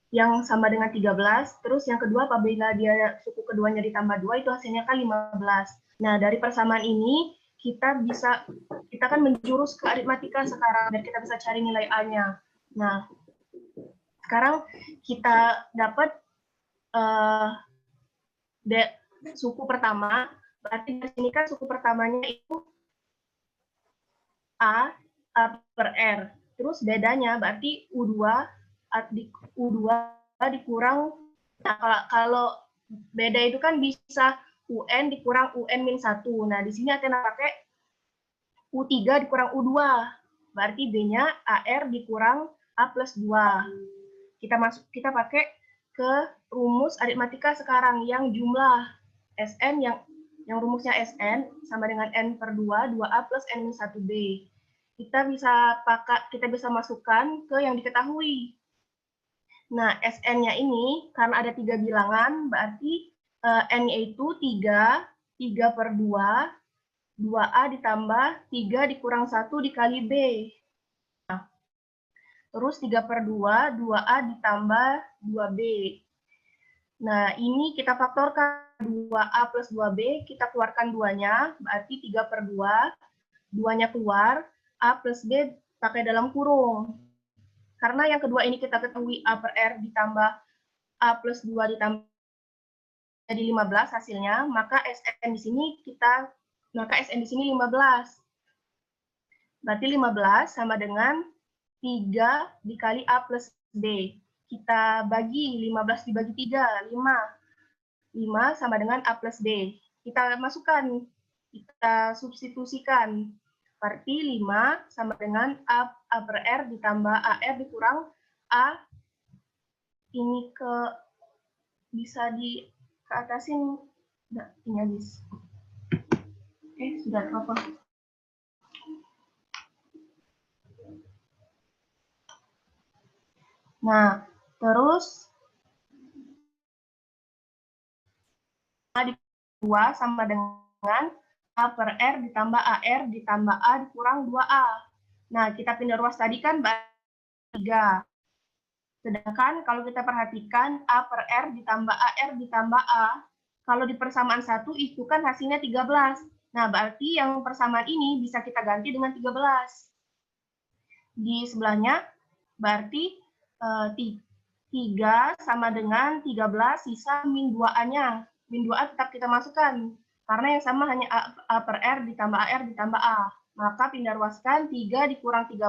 yang sama dengan 13, terus yang kedua apabila dia suku keduanya ditambah 2 itu hasilnya kan 15. Nah, dari persamaan ini kita kan menjurus ke aritmatika sekarang dan kita bisa cari nilai A-nya. Nah, sekarang kita dapat suku pertama, berarti di sini kan suku pertamanya itu A per R. Terus bedanya berarti U2 dikurang, nah kalau beda itu kan bisa UN dikurang UN-1. Nah, di sini Athena pakai U3 dikurang U2. Berarti B-nya AR dikurang A plus 2. Kita pakai ke rumus aritmatika sekarang yang jumlah SN yang rumusnya SN sama dengan N per 2, 2A plus N-1B. Kita bisa masukkan ke yang diketahui. Nah, SN-nya ini karena ada 3 bilangan, berarti N-nya itu 3 per 2, 2A ditambah 3 dikurang 1 dikali B. Nah, terus 3 per 2, 2A ditambah 2B. Nah, ini kita faktorkan 2A plus 2B, kita keluarkan 2-nya, berarti 3 per 2, 2-nya keluar, A plus B pakai dalam kurung. Karena yang kedua ini kita ketahui A per R ditambah A plus 2 ditambah jadi 15 hasilnya, maka SN di sini 15. Berarti 15 sama dengan 3 dikali A plus B. Kita bagi 15 dibagi 3, 5. 5 sama dengan A plus B. Kita masukkan, kita substitusikan. Berarti 5 sama dengan A per R ditambah AR dikurang A. Ini bisa keatasin. Enggak, ini habis. Oke, sudah apa? Nah, terus A di 2 sama dengan A per R ditambah AR ditambah A dikurang 2A. Nah, kita pindah ruas tadi kan 3. Sedangkan kalau kita perhatikan A per R ditambah AR ditambah A, kalau di persamaan 1 itu kan hasilnya 13. Nah, berarti yang persamaan ini bisa kita ganti dengan 13. Di sebelahnya berarti 3 sama dengan 13 sisa min 2A-nya. Min 2A tetap kita masukkan. Karena yang sama hanya A per R ditambah AR ditambah A. Maka pindah ruaskan 3 dikurang 13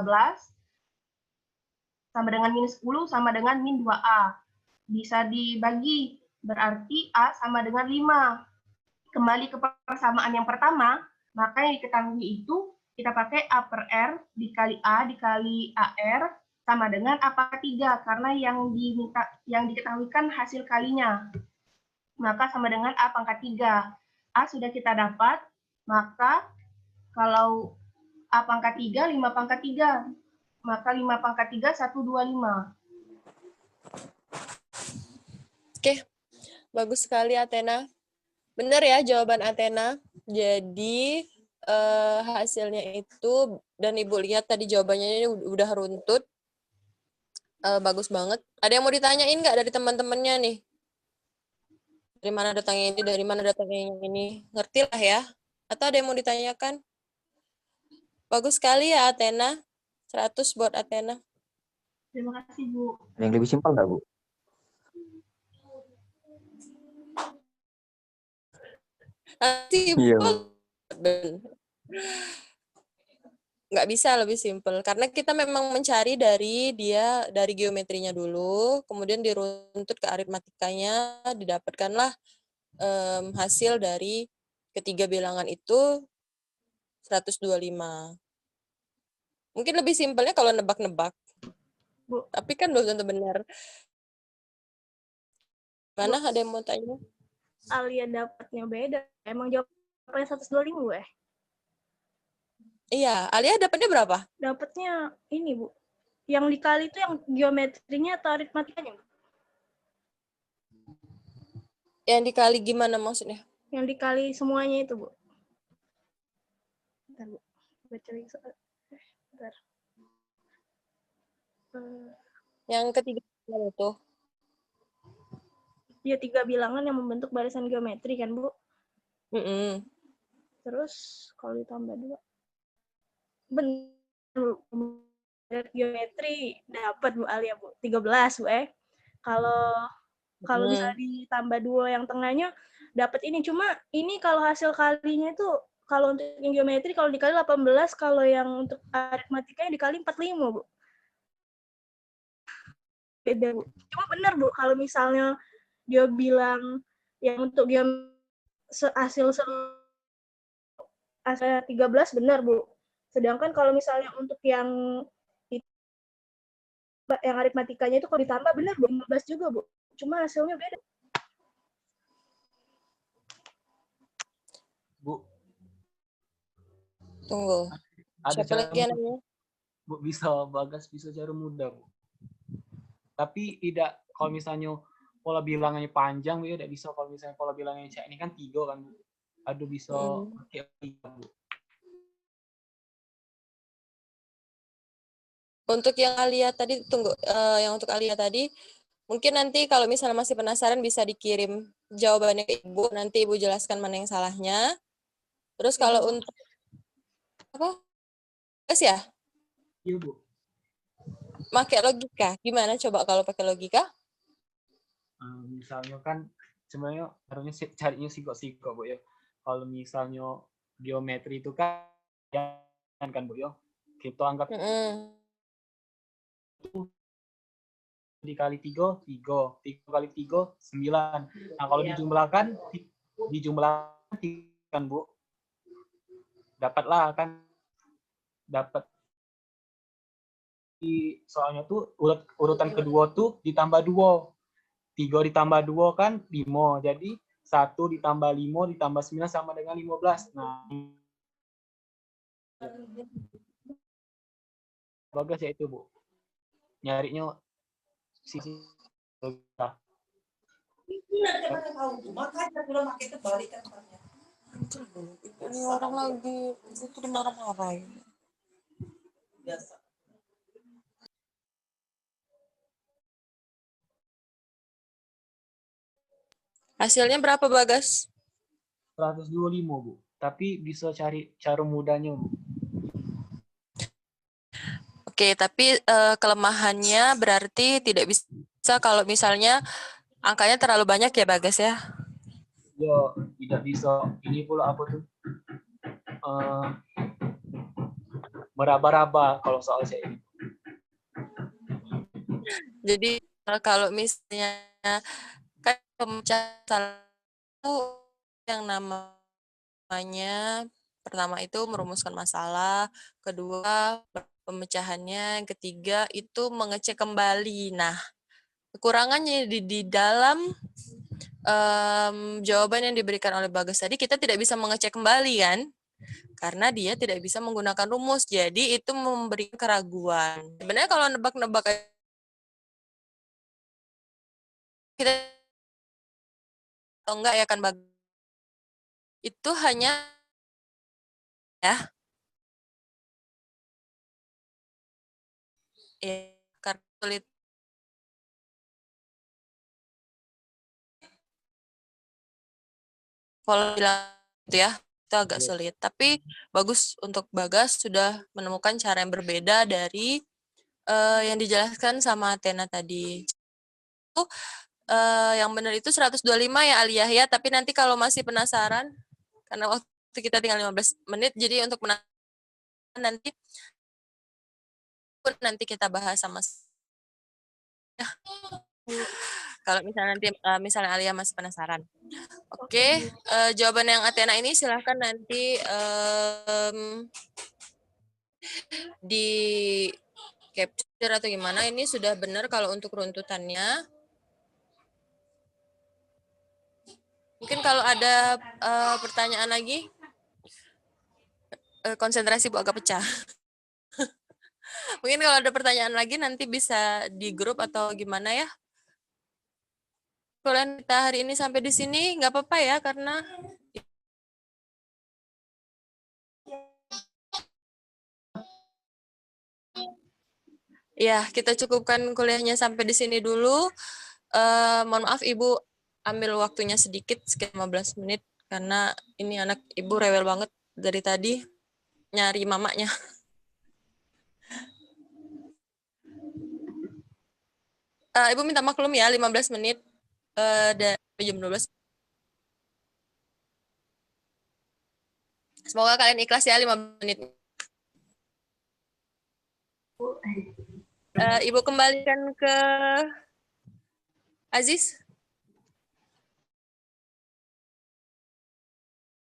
sama dengan minus 10 sama dengan min 2A. bisa dibagi. Berarti A sama dengan 5. Kembali ke persamaan yang pertama, maka yang diketahui itu kita pakai A per R dikali A dikali AR sama dengan A pangkat 3 karena yang diketahuikan hasil kalinya. Maka sama dengan A pangkat 3. A sudah kita dapat, maka kalau A pangkat 3, 5 pangkat 3. Maka 5 pangkat 3, 125. Oke, bagus sekali Athena. Benar ya jawaban Athena. Jadi hasilnya itu, dan Ibu lihat tadi jawabannya ini udah runtut. Bagus banget. Ada yang mau ditanyain nggak dari teman-temannya nih? Dari mana datangnya ini, dari mana datangnya yang ini? Ngerti lah ya? Atau ada yang mau ditanyakan? Bagus sekali ya Athena. 100 buat Athena. Terima kasih, Bu. Ada yang lebih simpel nggak, Bu? Simpel. Nggak bisa lebih simpel. Karena kita memang mencari dari geometrinya dulu, kemudian diruntut ke aritmatikanya, didapatkanlah hasil dari ketiga bilangan itu 125. Mungkin lebih simpelnya kalau nebak-nebak. Bu. Tapi kan belum tentu benar. Mana ada yang mau tanya? Alia dapatnya beda. Emang jawabannya 125 ya? Iya, Alia dapatnya berapa? Dapatnya ini, Bu. Yang dikali itu yang geometrinya atau aritmatikanya, Bu? Yang dikali gimana maksudnya? Yang dikali semuanya itu, Bu. Bentar, Bu. Baca lagi soal. Bentar. Yang ketiga itu. Ya, 3 bilangan yang membentuk barisan geometri kan, Bu? Terus kalau ditambah 2. Benar, Bu. Geometri dapat Bu Alia, Bu. 13, Bu. Kalau misalnya ditambah 2 yang tengahnya dapat ini. Cuma ini kalau hasil kalinya itu kalau untuk yang geometri kalau dikali 18, kalau yang untuk aritmatikanya dikali 45, Bu. Beda, Bu. Cuma benar, Bu, kalau misalnya dia bilang yang untuk hasil 13 benar, Bu. Sedangkan kalau misalnya untuk yang aritmatikanya itu kalau ditambah benar, Bu, 15 juga, Bu. Cuma hasilnya beda. Bu. Tunggu. Ada Siapa lagi yang nanya? Bu, Bagas bisa cara mudah, Bu. Tapi tidak kalau misalnya pola bilangannya panjang, Bu, ya tidak bisa. Kalau misalnya pola bilangannya ini kan 3 kan, Bu. Aduh bisa pakai 3, Bu. Untuk yang Alia tadi, yang untuk Alia tadi, mungkin nanti kalau misalnya masih penasaran bisa dikirim jawabannya ke Ibu, nanti Ibu jelaskan mana yang salahnya. Terus kalau untuk apa? Ya? Iya, Bu. Pakai logika. Gimana coba kalau pakai logika? Misalnya kan sebenarnya harusnya carinya sikok-sikok, Bu, ya. Kalau misalnya geometri itu kan Bu, ya. Kita anggap dikali 3, 3 kali 3, 9. Nah, kalau dijumlahkan kan, Bu. Dapatlah kan. Dapat soalnya tuh urutan kedua tuh ditambah 2. 3 ditambah 2 kan 5. Jadi 1 ditambah 5 ditambah 9 sama dengan 15. Nah, bagus ya itu, Bu. Nyarinya sisi makanya sudah pakai kebalik kan. Ini orang lagi itu marah-marahin. Biasa. Hasilnya berapa, Bagas? 125, Bu. Tapi bisa cari cara mudahnya, Bu. Oke, tapi kelemahannya berarti tidak bisa kalau misalnya angkanya terlalu banyak ya, Bagas ya? Ya, tidak bisa. Ini pula apa tuh? Meraba-raba kalau soal saya ini. Jadi Kalau misalnya kan pemecahan itu yang namanya pertama itu merumuskan masalah, kedua pemecahannya, yang ketiga itu mengecek kembali. Nah, kekurangannya di dalam jawaban yang diberikan oleh Bagas tadi, kita tidak bisa mengecek kembali kan? Karena dia tidak bisa menggunakan rumus. Jadi itu memberi keraguan. Sebenarnya kalau nebak-nebak kita atau enggak ya kan Bagas? Itu hanya ya. Karena sulit. Kalau bilang gitu ya, itu agak sulit. Tapi bagus untuk Bagas sudah menemukan cara yang berbeda dari yang dijelaskan sama Athena tadi. Itu yang benar itu 125 ya Aliyah ya, tapi nanti kalau masih penasaran, karena waktu kita tinggal 15 menit, jadi untuk nanti kita bahas sama kalau misalnya nanti misalnya Alia masih penasaran. Oke, jawaban yang Athena ini silahkan nanti di capture atau gimana. Ini sudah benar kalau untuk runtutannya. Mungkin kalau ada pertanyaan lagi, konsentrasi Bu agak pecah. Mungkin kalau ada pertanyaan lagi nanti bisa di grup atau gimana ya. Kuliah kita hari ini sampai di sini nggak apa-apa ya, karena ya kita cukupkan kuliahnya sampai di sini dulu. Mohon maaf Ibu ambil waktunya sedikit, sekitar 15 menit, karena ini anak Ibu rewel banget dari tadi nyari mamanya. Ibu minta maklum ya, 15 menit dari jam 12. Semoga kalian ikhlas ya 15 menit. Ibu kembalikan ke Aziz.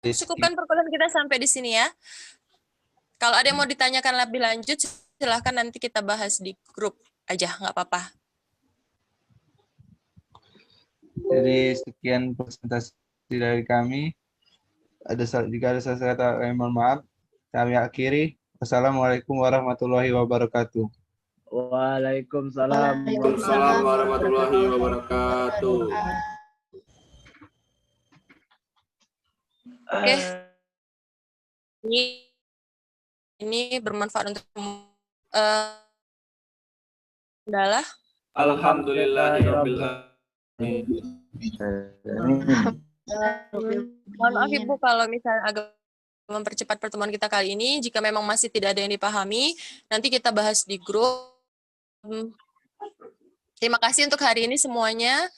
Cukupkan perkuliahan kita sampai di sini ya. Kalau ada yang mau ditanyakan lebih lanjut, silahkan nanti kita bahas di grup aja, nggak apa-apa. Jadi sekian presentasi dari kami. Jika ada salah kata kami mohon maaf. Kami akhiri. Wassalamualaikum warahmatullahi wabarakatuh. Waalaikumsalam warahmatullahi wabarakatuh. Oke. Ini bermanfaat untuk adalah Alhamdulillahirabbil mohon maaf Ibu kalau misalnya agak mempercepat pertemuan kita kali ini. Jika memang masih tidak ada yang dipahami, nanti kita bahas di grup. Terima kasih untuk hari ini semuanya.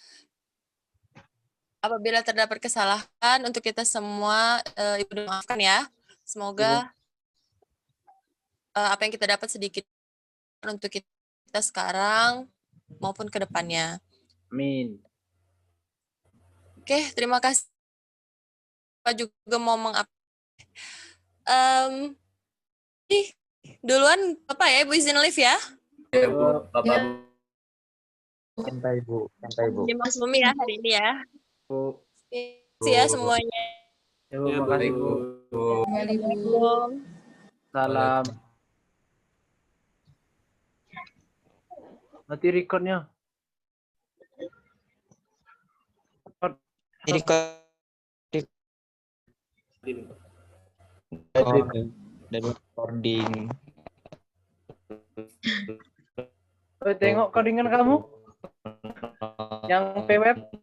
Apabila terdapat kesalahan untuk kita semua, Ibu maafkan ya. Semoga apa yang kita dapat sedikit untuk kita sekarang maupun ke depannya. Amin. Oke, terima kasih. Pak juga mau duluan Bapak ya, Ibu izin live ya. Ya, Bu. Bapak. Santai, Bu. Santai, Bu. Terima kasih ya hari ini ya. Bu. Terima kasih ya semuanya. Terima kasih, Bu. Assalamualaikum. Salam. Nanti recordnya. Dari recording. Tengok codingan kamu yang PWeb.